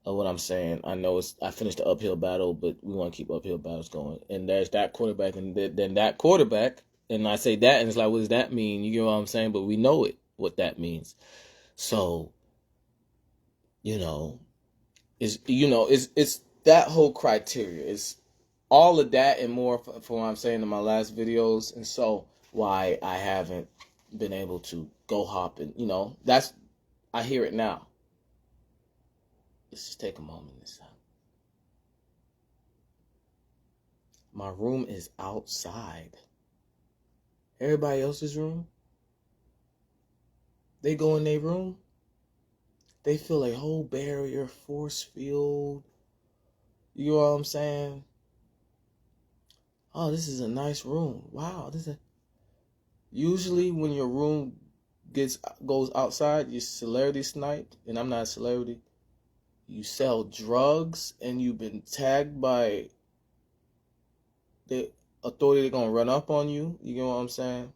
of what I'm saying. I know I finished the uphill battle, but we want to keep uphill battles going. And there's that quarterback, and then that quarterback. And I say that, and it's like, what does that mean? You get what I'm saying? But we know what that means. So, it's that whole criteria. It's all of that and more for what I'm saying in my last videos. And so why I haven't been able to go hopping. I hear it now. Let's just take a moment this time. My room is outside. Everybody else's room, they go in their room, they feel a whole barrier, force field. You know what I'm saying? Oh, this is a nice room. Wow, usually when your room goes outside, you're celebrity sniped, and I'm not a celebrity. You sell drugs and you've been tagged by the authority. They're gonna run up on you. You know what I'm saying?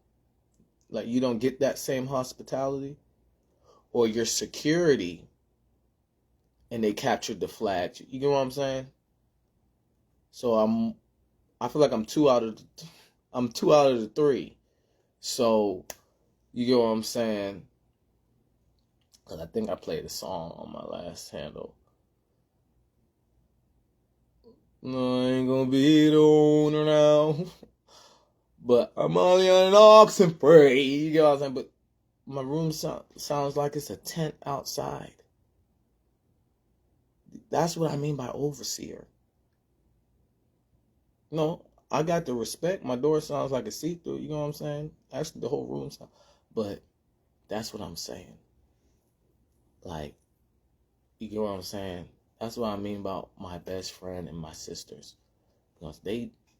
Like, you don't get that same hospitality, or your security, and they captured the flag. You know what I'm saying? So I feel like I'm two out of the three. So you get what I'm saying? Cause I think I played a song on my last handle. No, I ain't gonna be the owner now. But I'm only on an oxen free. You get what I'm saying? But my room sounds like it's a tent outside. That's what I mean by overseer. No, I got the respect. My door sounds like a see-through. You know what I'm saying? Actually, the whole room sounds. But that's what I'm saying. Like, you get what I'm saying? That's what I mean about my best friend and my sisters. Because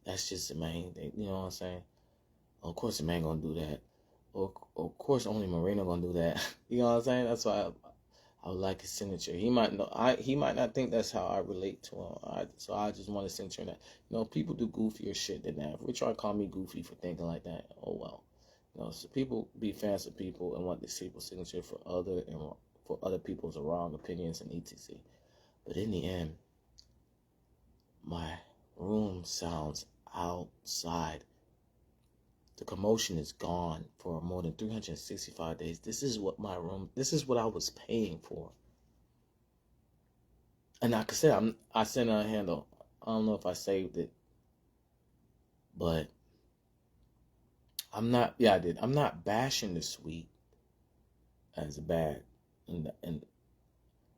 that's just the main thing. You know what I'm saying? Of course, the man gonna do that. Or of course, only Marina gonna do that. You know what I'm saying? That's why I would like his signature. He might know. He might not think that's how I relate to him. So I just want a signature that. People do goofier shit than that. If we try to call me goofy for thinking like that, oh well. So people be fans of people and want this people's signature for other people's wrong opinions and etc. But in the end, my room sounds outside. The commotion is gone for more than 365 days. This is what I was paying for. And like I said, I sent a handle. I don't know if I saved it, but I'm not. Yeah, I did. I'm not bashing the suite as a bad, and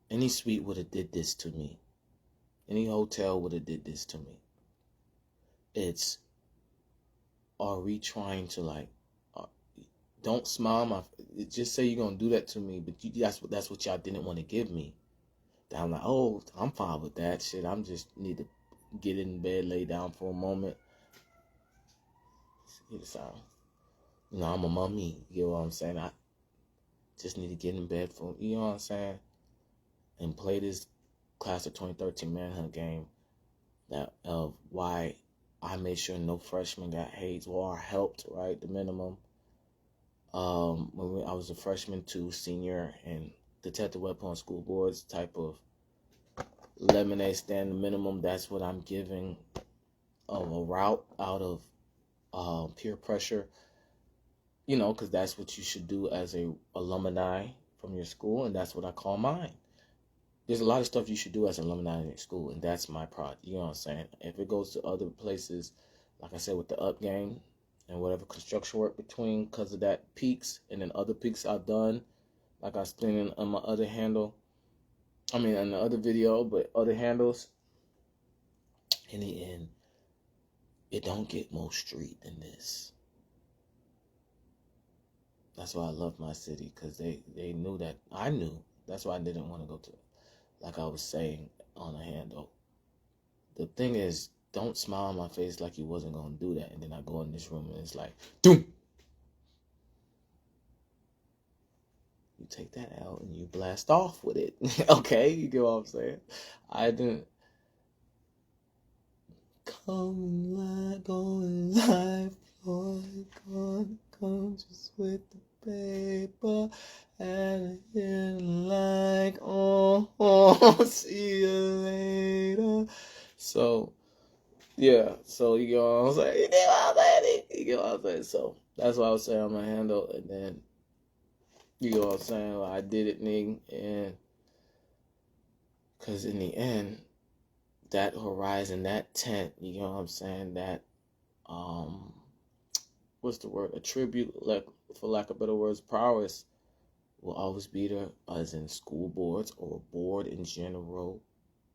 any suite would have did this to me. Any hotel would have did this to me. It's, are we trying to don't smile just say you're gonna do that to me, but that's what y'all didn't want to give me. I'm like, oh, I'm fine with that shit. I'm just need to get in bed, lay down for a moment. Hear the sound. I'm a mummy. You know what I'm saying? I just need to get in bed for, you know what I'm saying? And play this class of 2013 manhunt game of why I made sure no freshman got AIDS or helped, right? The minimum. When I was a freshman to senior and detective Webpoolz school boards type of lemonade stand, the minimum, that's what I'm giving a route out of peer pressure, because that's what you should do as a alumni from your school, and that's what I call mine. There's a lot of stuff you should do as an alumni in your school, and that's my product. You know what I'm saying? If it goes to other places, like I said, with the up game and whatever construction work between, because of that peaks, and then other peaks I've done, like I explained on my other handle, on the other video, but other handles, in the end, it don't get more street than this. That's why I love my city, because they knew that. I knew. That's why I didn't want to go to it. Like I was saying on a handle. The thing is, don't smile on my face like you wasn't going to do that. And then I go in this room and it's like, doom! You take that out and you blast off with it. Okay? You get what I'm saying? I didn't. Going live, come just with the paper, and see you later. So, yeah, so you know what I'm saying? You get what I'm saying? So, that's what I was saying on my handle, and then, you know what I'm saying? Like, I did it, nigga, and, because in the end, that horizon, that tent, you know what I'm saying, that, what's the word, attribute, like, for lack of better words, prowess, will always be there, as in school boards or board in general,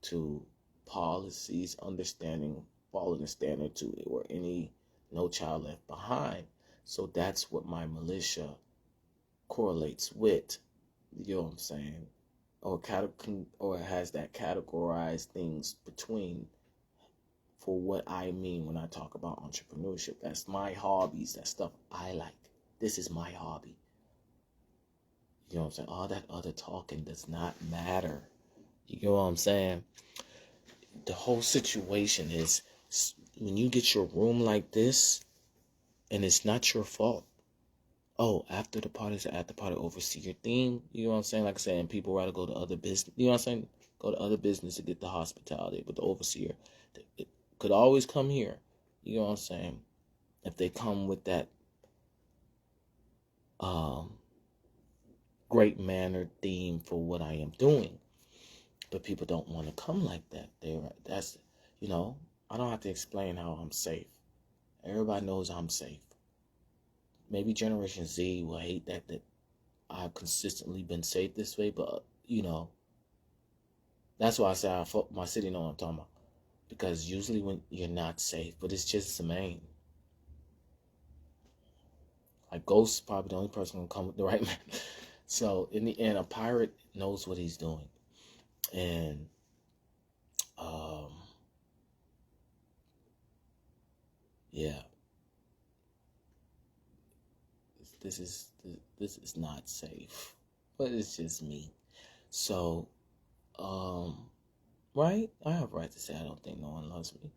to policies, understanding, following the standard to it, or any, no child left behind. So that's what my militia correlates with, you know what I'm saying, or has that categorized things between, for what I mean when I talk about entrepreneurship. That's my hobbies. That stuff I like. This is my hobby. You know what I'm saying? All that other talking does not matter. You know what I'm saying? The whole situation is, when you get your room like this, and it's not your fault. Oh, after the party's after party, oversee your theme. You know what I'm saying? Like I said, and people rather go to other business. You know what I'm saying? Go to other business to get the hospitality. But the overseer, it could always come here. You know what I'm saying? If they come with that great mannered theme for what I am doing. But people don't want to come like that. That's, I don't have to explain how I'm safe. Everybody knows I'm safe. Maybe Generation Z will hate that I've consistently been safe this way, but, that's why I say my city know what I'm talking about. Because usually when you're not safe, but it's just the main. Like, Ghost's probably the only person who come with the right man. So, in the end, a pirate knows what he's doing. And yeah, this is not safe. But it's just me. So, right? I have right to say I don't think no one loves me.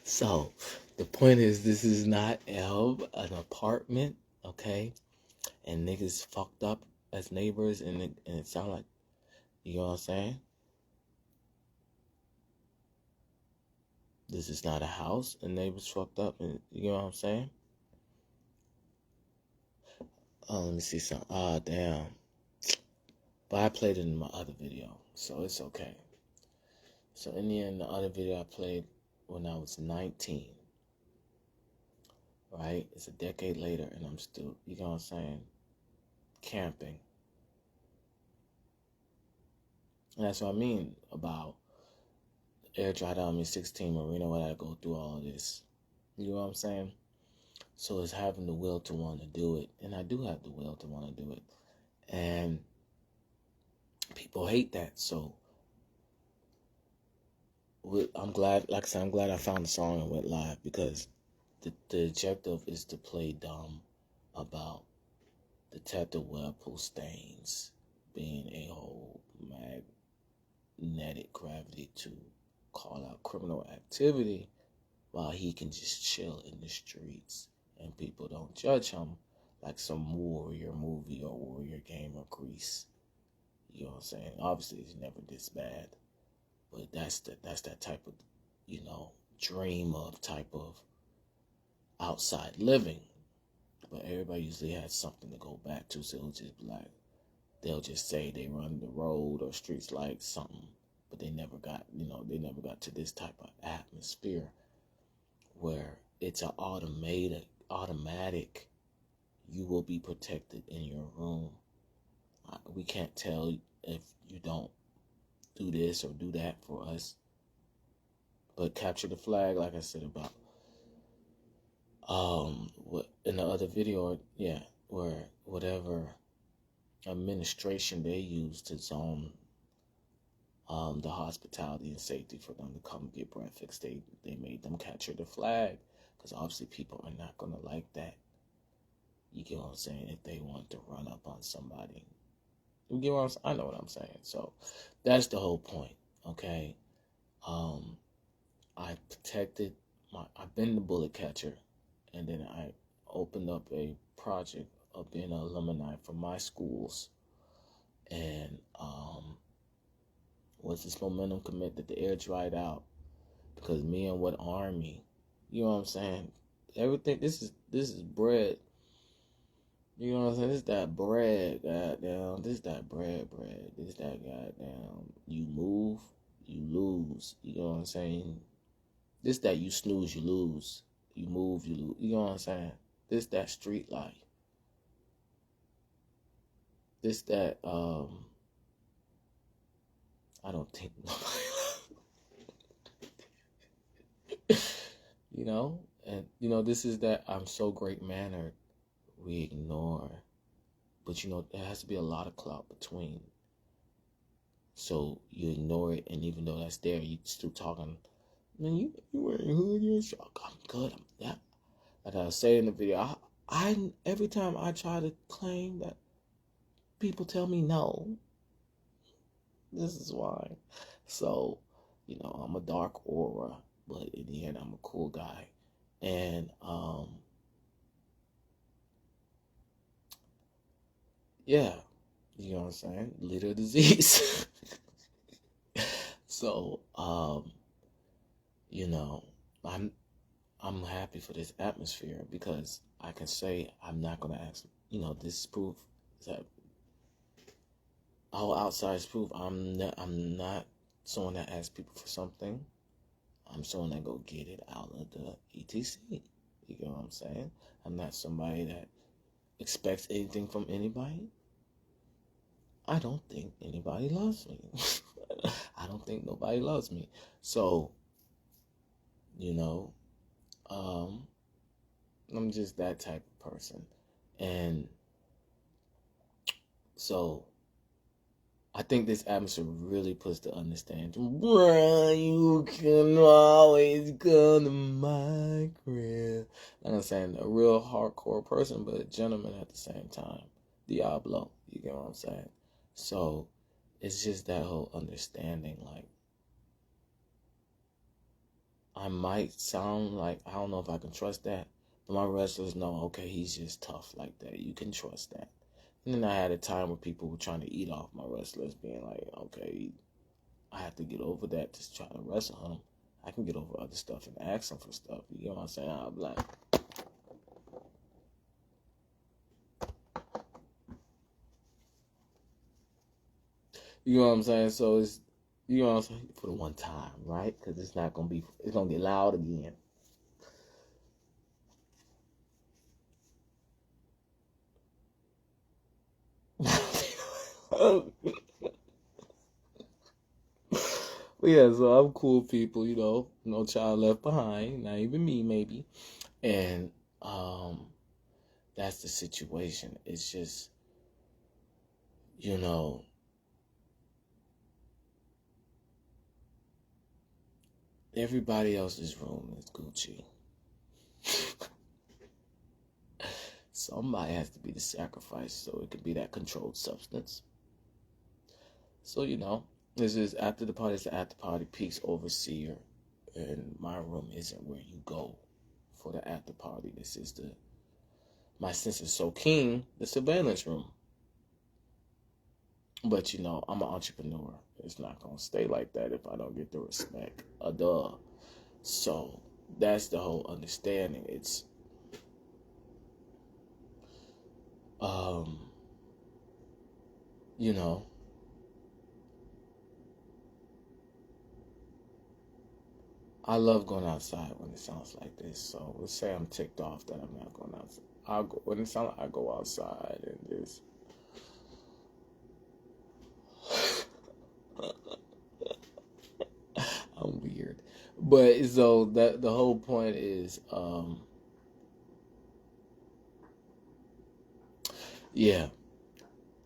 So, the point is, this is not an apartment, okay? And niggas fucked up as neighbors, and it sound like, you know what I'm saying? This is not a house, and neighbors fucked up, and you know what I'm saying? Oh, let me see something. Ah, damn. But I played it in my other video, so it's okay. So in the end, the other video I played when I was 19, right? It's a decade later, and I'm still, you know what I'm saying, camping. And that's what I mean about air dry down me 16 Marina when I go through all of this. You know what I'm saying? So it's having the will to want to do it. And I do have the will to want to do it. And people hate that. So I'm glad, like I said, I'm glad I found the song and went live, because the objective is to play dumb about detective Webpoolz stains being a whole magnetic gravity to call out criminal activity, while he can just chill in the streets and people don't judge him like some warrior movie or warrior game or Grease. You know what I'm saying? Obviously, it's never this bad, but that's that type of, you know, dream of type of outside living. But everybody usually has something to go back to, so it'll just be like, they'll just say they run the road or streets like something, but they never got, they never got to this type of atmosphere where it's an automatic, you will be protected in your room. We can't tell if you don't do this or do that for us. But capture the flag, like I said about what in the other video, yeah, where whatever administration they use to zone the hospitality and safety for them to come get breakfast, they made them capture the flag, because obviously people are not gonna like that. You get what I'm saying? If they want to run up on somebody, you get what I'm saying? I know what I'm saying. So that's the whole point. Okay. I protected I've been the bullet catcher, and then I opened up a project of being an alumni for my schools, and was this momentum commit that the air dried out, because me and what army, you know what I'm saying? Everything, this is bread. You know what I'm saying? This that bread, goddamn. This that bread. This that goddamn. You move, you lose. You know what I'm saying? This that you snooze, you lose. You move, you lose. You know what I'm saying? This that street life. This that I don't think nobody you know? And this is that I'm so great mannered, we ignore. But there has to be a lot of clout between. So you ignore it, and even though that's there, you still talking. Man, you wearing hood, you're shock. I'm good. I'm that. Like I was saying in the video, I every time I try to claim that, people tell me no. This is why. So, I'm a dark aura, but in the end, I'm a cool guy, and yeah, you know what I'm saying. Leader of disease. So, I'm happy for this atmosphere, because I can say I'm not gonna ask. This is proof that all outside is proof. I'm not someone that asks people for something. I'm someone that go get it out of the ETC. You get what I'm saying? I'm not somebody that expects anything from anybody. I don't think anybody loves me. I don't think nobody loves me. So, I'm just that type of person. And so I think this atmosphere really puts the understanding. Bruh, you can always come to my crib. Like I'm saying, a real hardcore person, but a gentleman at the same time. Diablo, you get what I'm saying? So it's just that whole understanding. Like, I might sound like, I don't know if I can trust that, but my wrestlers know, okay, he's just tough like that. You can trust that. And then I had a time where people were trying to eat off my wrestlers, being like, okay, I have to get over that to try to wrestle him. I can get over other stuff and ask him for stuff. You know what I'm saying? I'm like, you know what I'm saying? So it's, you know what I'm saying? For the one time, right? Because it's not going to be, it's going to get loud again. But yeah, so I'm cool people, you know, no child left behind, not even me maybe. And that's the situation. It's just, you know, everybody else's room is Gucci. Somebody has to be the sacrifice so it could be that controlled substance. So, you know, this is after the party, it's the after party, Peaks Overseer. And my room isn't where you go for the after party. This is my sense is so keen, the surveillance room. But, you know, I'm an entrepreneur. It's not going to stay like that if I don't get the respect. Duh. So, that's the whole understanding. It's, you know, I love going outside when it sounds like this. So let's say I'm ticked off that I'm not going outside. I'll go when it sounds like I go outside and just I'm weird. But so that the whole point is yeah.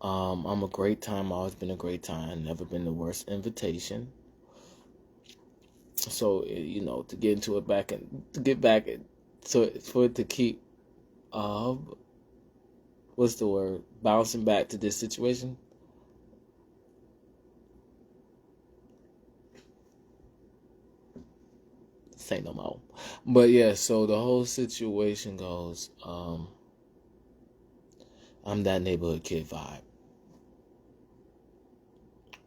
I'm a great time, always been a great time, never been the worst invitation. So you know, to get into it back and to get back so for it to keep what's the word? Bouncing back to this situation. Say no more. But yeah, so the whole situation goes, I'm that neighborhood kid vibe.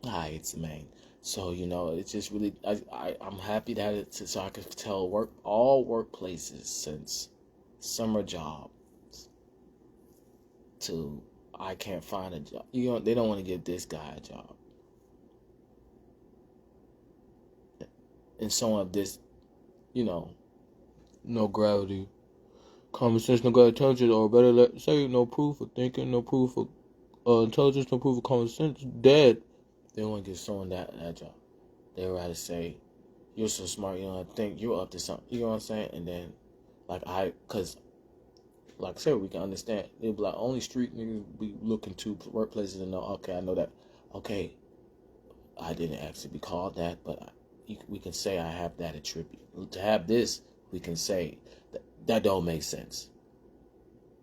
Hi, it's the main. So, you know, it's just really I'm happy that it's so I can tell all workplaces since summer job to I can't find a job. You know, they don't want to give this guy a job. And so on this, you know, no gravity. Common sense, no gravity, intelligence, or better say, no proof of thinking, no proof of intelligence, no proof of common sense, dead. They want to give someone that job. They rather say, you're so smart, you don't think you're up to something. You know what I'm saying? And then, because, like I said, we can understand. They'll be like, only street niggas be looking to workplaces and know, okay, I know that. Okay, I didn't actually be called that, but we can say I have that attribute. To have this, we can say that don't make sense.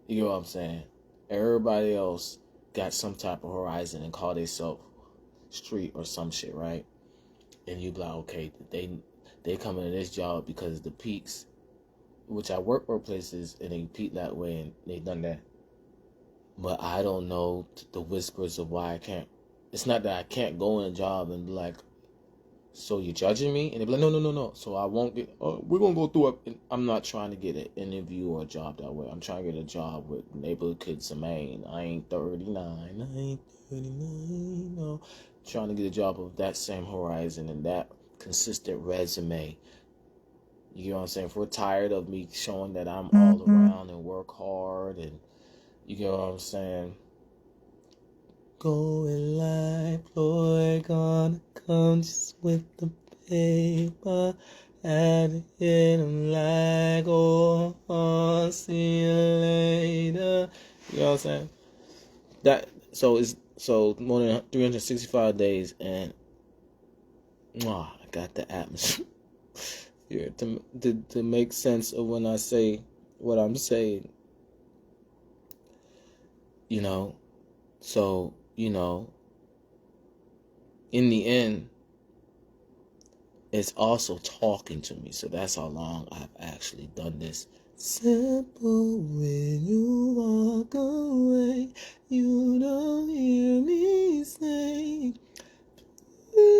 You know what I'm saying? Everybody else got some type of horizon and call themselves street or some shit, right? And you be like, okay, they come into this job because the peaks, which I work workplaces and they peak that way and they done that. But I don't know the whispers of why I can't. It's not that I can't go in a job and be like, so you're judging me? And they be like, no. So I won't get, we're going to go through it. I'm not trying to get an interview or a job that way. I'm trying to get a job with neighborhood kids in Maine. I ain't 39. No. Trying to get a job of that same horizon and that consistent resume. You know what I'm saying? If we're tired of me showing that I'm all around and work hard and you know what I'm saying? Going like boy, gonna come just with the paper. And hit him like, oh, see you later. You know what I'm saying? So it's So more than 365 days, and I got the atmosphere to make sense of when I say what I'm saying. You know, so in the end, it's also talking to me. So that's how long I've actually done this. Simple when you walk away, you don't hear me say, please,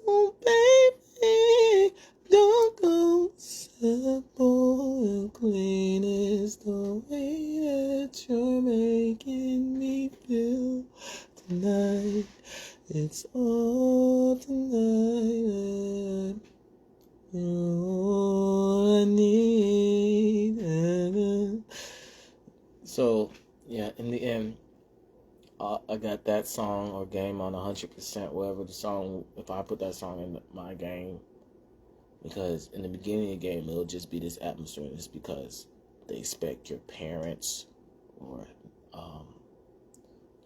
oh baby, don't go. Simple and clean is the way that you're making me feel tonight. It's all tonight. You're all I need. So, yeah, in the end, I got that song or game on 100%, whatever the song, if I put that song in my game. Because in the beginning of the game, it'll just be this atmosphere. It's because they expect your parents or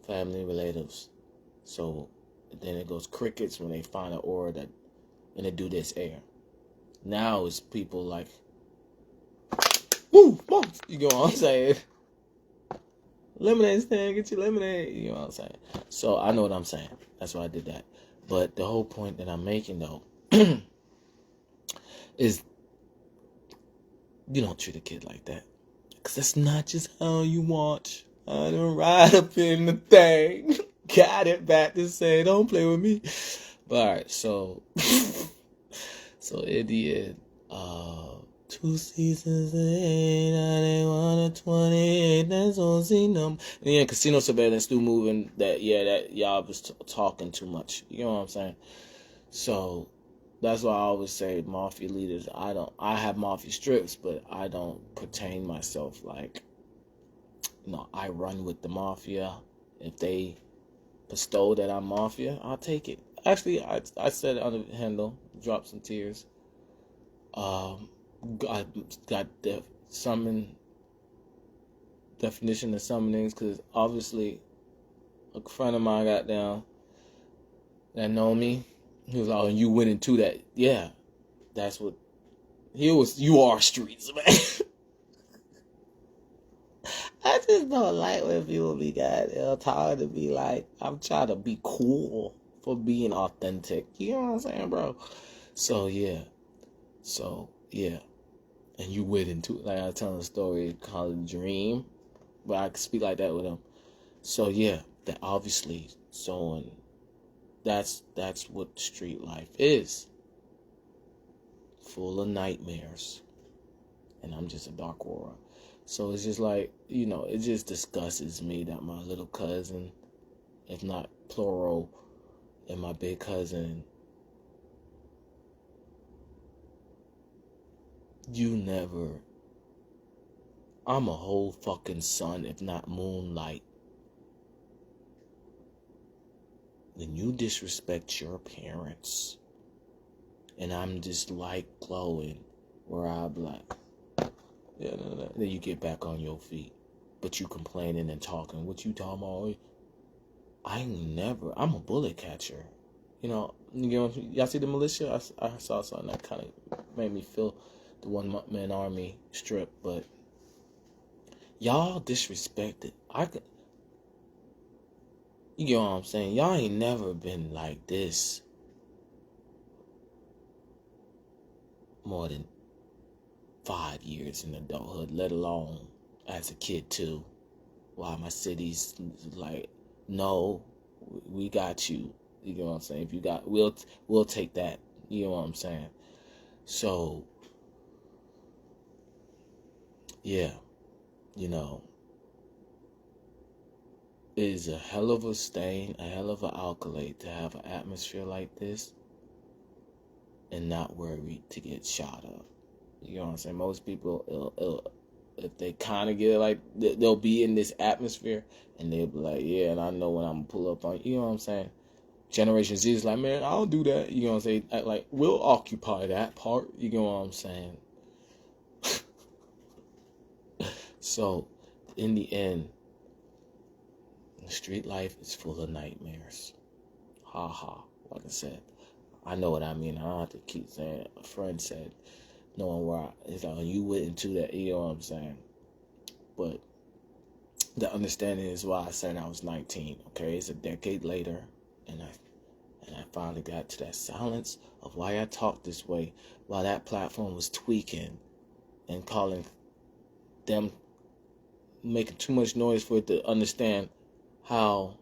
family relatives. So then it goes crickets when they find an aura that, and they do this air. Now it's people like, woo, woo, you know what I'm saying? Lemonade stand, get your lemonade, you know what I'm saying? So I know what I'm saying. That's why I did that. But the whole point that I'm making, though, is you don't treat a kid like that. Because that's not just how you watch. I don't ride up in the thing. Got it back to say, don't play with me. But alright, so so in the end, 2 seasons and 8, 91 to 28, that's all seen them. And yeah, casino surveillance still moving that y'all was talking too much. You know what I'm saying? So that's why I always say mafia leaders, I have mafia strips, but I don't pertain myself like, I run with the mafia. If they bestow that I'm mafia, I'll take it. Actually, I said it on the handle, drop some tears. I got the definition of summonings, because obviously a friend of mine got down that know me. He was like, oh, you went into that. Yeah, that's what he was. You are streets, man. I just don't like when people be goddamn tired to be like, I'm trying to be cool for being authentic. You know what I'm saying, bro? So yeah. And you went into it. Like I was telling a story called Dream, but I could speak like that with him. So yeah, that obviously showing that's what street life is. Full of nightmares. And I'm just a dark aura. So it's just like, it just disgusts me that my little cousin, if not plural, and my big cousin, I'm a whole fucking sun, if not moonlight. When you disrespect your parents, and I'm just like glowing, where I'm like, yeah, no. Then you get back on your feet. But you complaining and talking. What you talking about? I'm a bullet catcher. Y'all see the militia? I saw something that kind of made me feel the one-man army strip. But y'all disrespected. You know what I'm saying? Y'all ain't never been like this more than 5 years in adulthood, let alone as a kid too. Why my city's like, no, we got you. You know what I'm saying? If you got, we'll take that. You know what I'm saying? So, yeah, it is a hell of a stain, a hell of an alkalate to have an atmosphere like this and not worried to get shot up. You know what I'm saying? Most people, if they kind of get it, like, they'll be in this atmosphere and they'll be like, yeah, and I know when I'm going to pull up on you. Know what I'm saying? Generation Z is like, man, I'll do that. You know what I'm saying? Like, we'll occupy that part. You know what I'm saying? So, in the end, street life is full of nightmares. Ha ha. Like I said, I know what I mean. I don't have to keep saying it. A friend said, knowing where it's like, you went into that, you know what I'm saying? But the understanding is why I said I was 19. Okay, it's a decade later, and I finally got to that silence of why I talked this way, while that platform was tweaking and calling them, making too much noise for it to understand how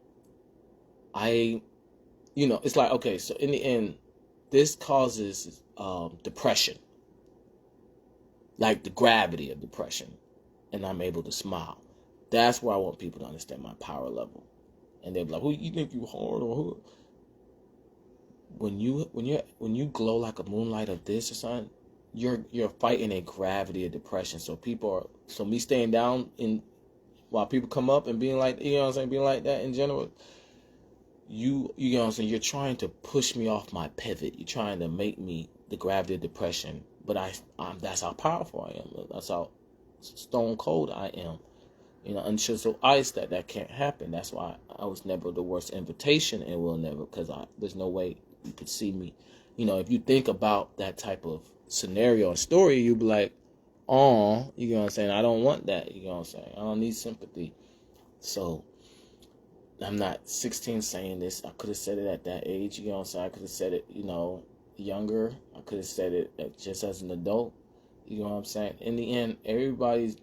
it's like, okay, so in the end, this causes depression, like the gravity of depression, and I'm able to smile. That's where I want people to understand my power level. And they're like, "Who you think you hard or who?" When you glow like a moonlight of this or something, you're fighting a gravity of depression. So me staying down while people come up and being like, you know what I'm saying, being like that in general, you know what I'm saying, you're trying to push me off my pivot. You're trying to make me the gravity of depression. But that's how powerful I am. That's how stone cold I am. Until so ice that can't happen. That's why I was never the worst invitation and will never, because there's no way you could see me. If you think about that type of scenario and story, you'd be like, oh, you know what I'm saying? I don't want that. You know what I'm saying? I don't need sympathy. So I'm not 16 saying this. I could have said it at that age. You know what I'm saying? I could have said it, younger. I could have said it just as an adult. You know what I'm saying? In the end, everybody's,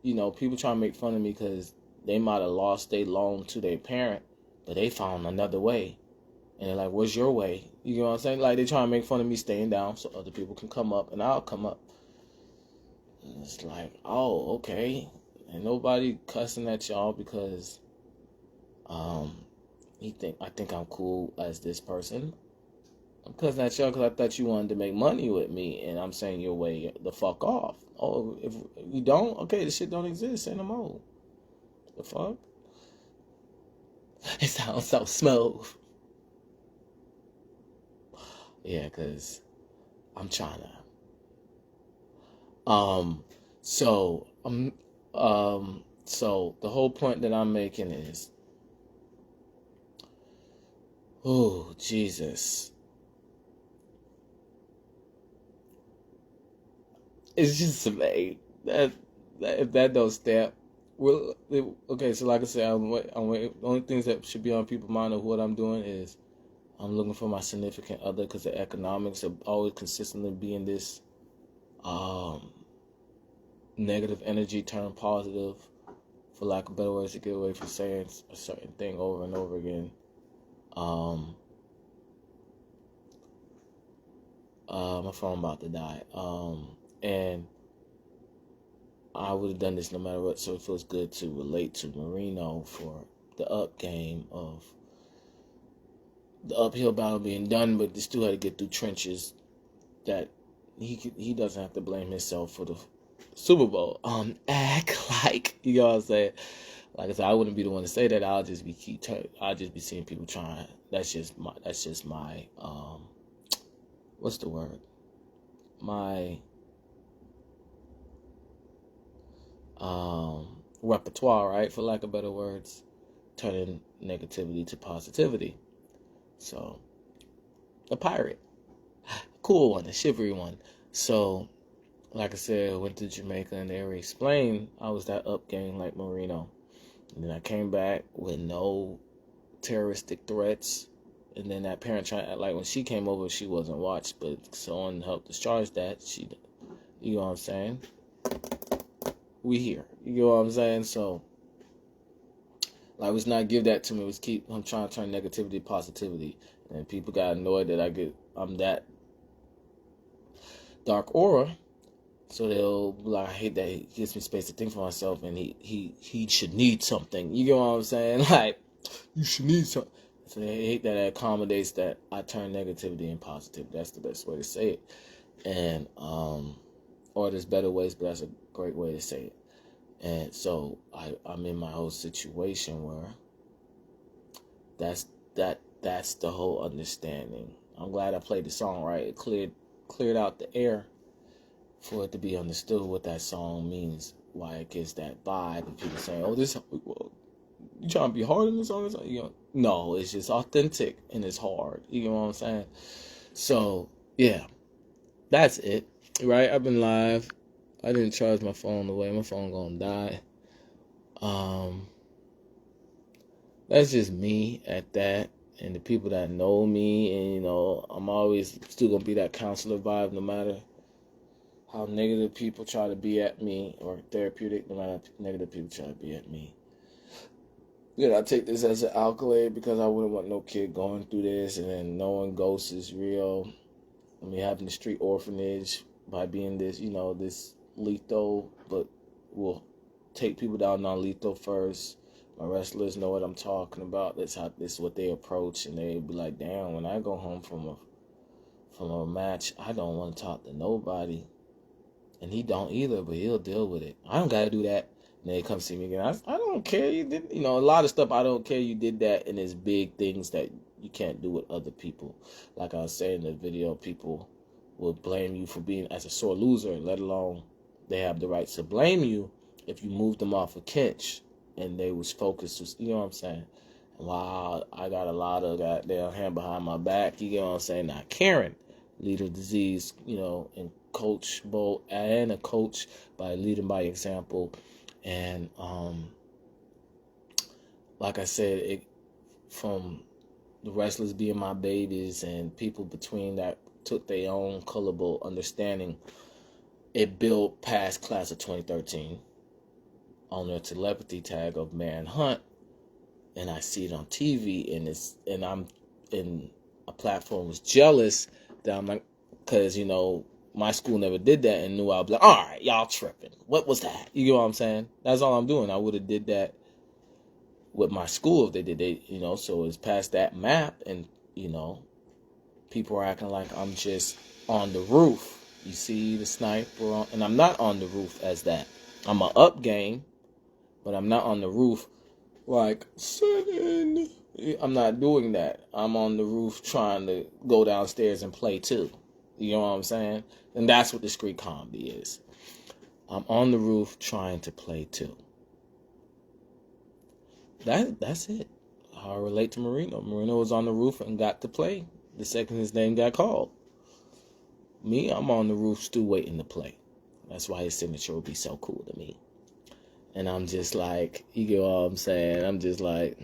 people try to make fun of me because they might have lost their loan to their parent, but they found another way. And they're like, what's your way? You know what I'm saying? Like, they try to make fun of me staying down so other people can come up, and I'll come up. And it's like, oh, okay. And nobody cussing at y'all because I think I'm cool as this person. I'm cussing at y'all because I thought you wanted to make money with me, and I'm saying your way the fuck off. Oh, if you don't, okay, this shit don't exist. Say no more. The fuck? It sounds so smooth. Yeah, because I'm trying to. So the whole point that I'm making is, oh, Jesus. It's just amazing that if that don't step, well, okay. So like I said, I'm wait. The only things that should be on people's mind of what I'm doing is I'm looking for my significant other, because the economics of always consistently being this negative energy turn positive, for lack of better words, to get away from saying a certain thing over and over again. My phone about to die. And I would have done this no matter what, so it feels good to relate to Marino for the up game of the uphill battle being done, but they still had to get through trenches that he doesn't have to blame himself for the Super Bowl. Act like, you know what I'm saying? Like I said, I wouldn't be the one to say that. I'll just be seeing people trying. That's just my what's the word? My repertoire, right? For lack of better words, turning negativity to positivity. So, a pirate. Cool one, a chivalry one. So, like I said, I went to Jamaica and they explained I was that up game like Marino. And then I came back with no terroristic threats. And then that parent tried, like when she came over, she wasn't watched, but someone helped discharge that. You know what I'm saying? We here. You know what I'm saying? So, like, was not give that to me. I'm trying to turn negativity to positivity. And people got annoyed that I'm that dark aura. So they'll be like, I hate that he gives me space to think for myself, and he should need something. You get what I'm saying? Like, you should need something. So they hate that it accommodates that I turn negativity into positivity. That's the best way to say it. And or there's better ways, but that's a great way to say it. And so I'm in my whole situation where that's the whole understanding. I'm glad I played the song right. It cleared out the air for it to be understood what that song means, why it gives that vibe, and people saying, oh, this, You trying to be hard in this song? You know, no, it's just authentic and it's hard. You know what I'm saying? So yeah, that's it. Right? I've been live. I didn't charge my phone away. My phone gonna die. That's just me at that. And the people that know me, and you know, I'm always still gonna be that counselor vibe, no matter how negative people try to be at me, or therapeutic, no matter how negative people try to be at me. You know, I take this as an accolade because I wouldn't want no kid going through this, and then knowing ghosts is real. I mean, having the street orphanage by being this, you know, this lethal, but will take people down non-lethal first. My wrestlers know what I'm talking about. This is what they approach, and they be like, "Damn, when I go home from a match, I don't want to talk to nobody." And he don't either, but he'll deal with it. I don't gotta do that. And they come see me again. I don't care. You did, you know, a lot of stuff. I don't care. You did that, and there's big things that you can't do with other people. Like I was saying in the video, people will blame you for being as a sore loser, let alone they have the right to blame you if you moved them off a catch and they was focused. You know what I'm saying? Wow, I got a lot of goddamn hand behind my back. You know what I'm saying? Not caring. Leader disease, you know, and coachable, and a coach by leading by example. And like I said, it from the wrestlers being my babies and people between that took their own colorable understanding, it built past class of 2013 on their telepathy tag of Manhunt, and I see it on TV, and I'm in a platform was jealous that I'm like, because you know my school never did that and knew I'd be like, all right, y'all tripping. What was that? You know what I'm saying? That's all I'm doing. I would have did that with my school if they did it, you know, so it's past that map, and, you know, people are acting like I'm just on the roof. You see the sniper, and I'm not on the roof as that. I'm a up game, but I'm not on the roof like, sitting. I'm not doing that. I'm on the roof trying to go downstairs and play too. You know what I'm saying? And that's what the street comedy is. I'm on the roof trying to play too. That's it. How I relate to Marino. Marino was on the roof and got to play the second his name got called. Me, I'm on the roof still waiting to play. That's why his signature will be so cool to me. And I'm just like, you get what I'm saying? I'm just like,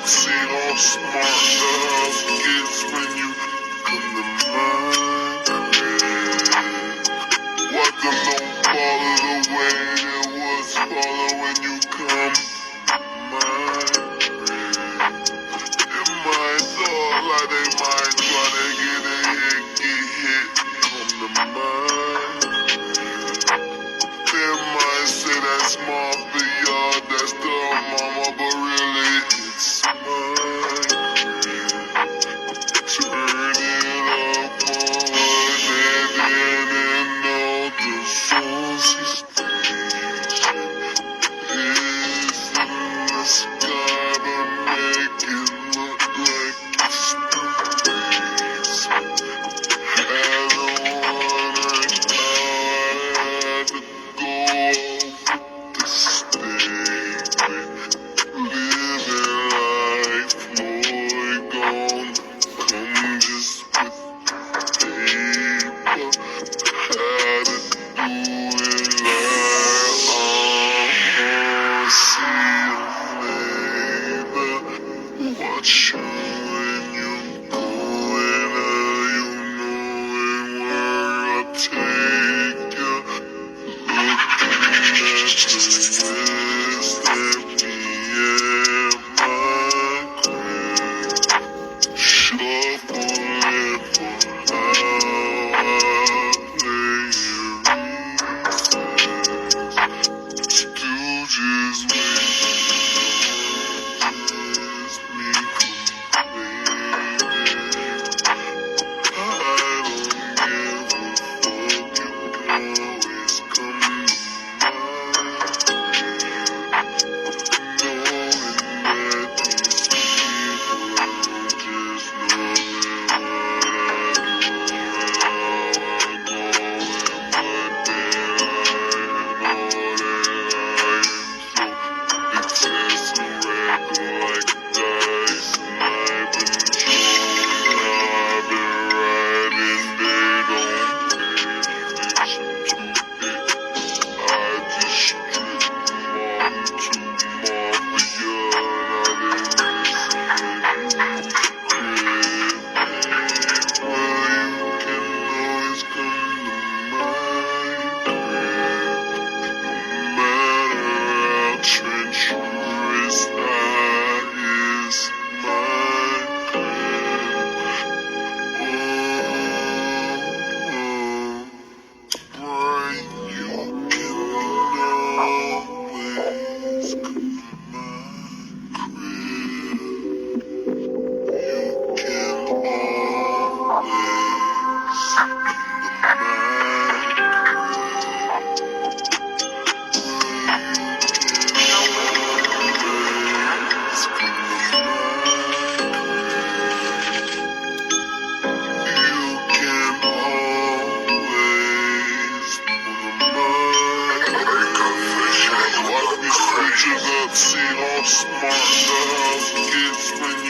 See all smart love gets when you come to mind. What them don't follow the way it was follow when you come my way. It might thought like they might try to get hit from the mind. They might say that's mafia, that's the mama, but really it's mine. Turn it up for what they didn't know. The soul's station is in the sky, but make it look like it's space. I don't wanna die, I had to go with the statement. Living life, Floyd gone, come just with paper. Had to do it like, see you later. Watch you when you going, you knowing where I take you. Looking at the west and me and my crib. Shuffling for hours. pictures up, see how smart the house gets when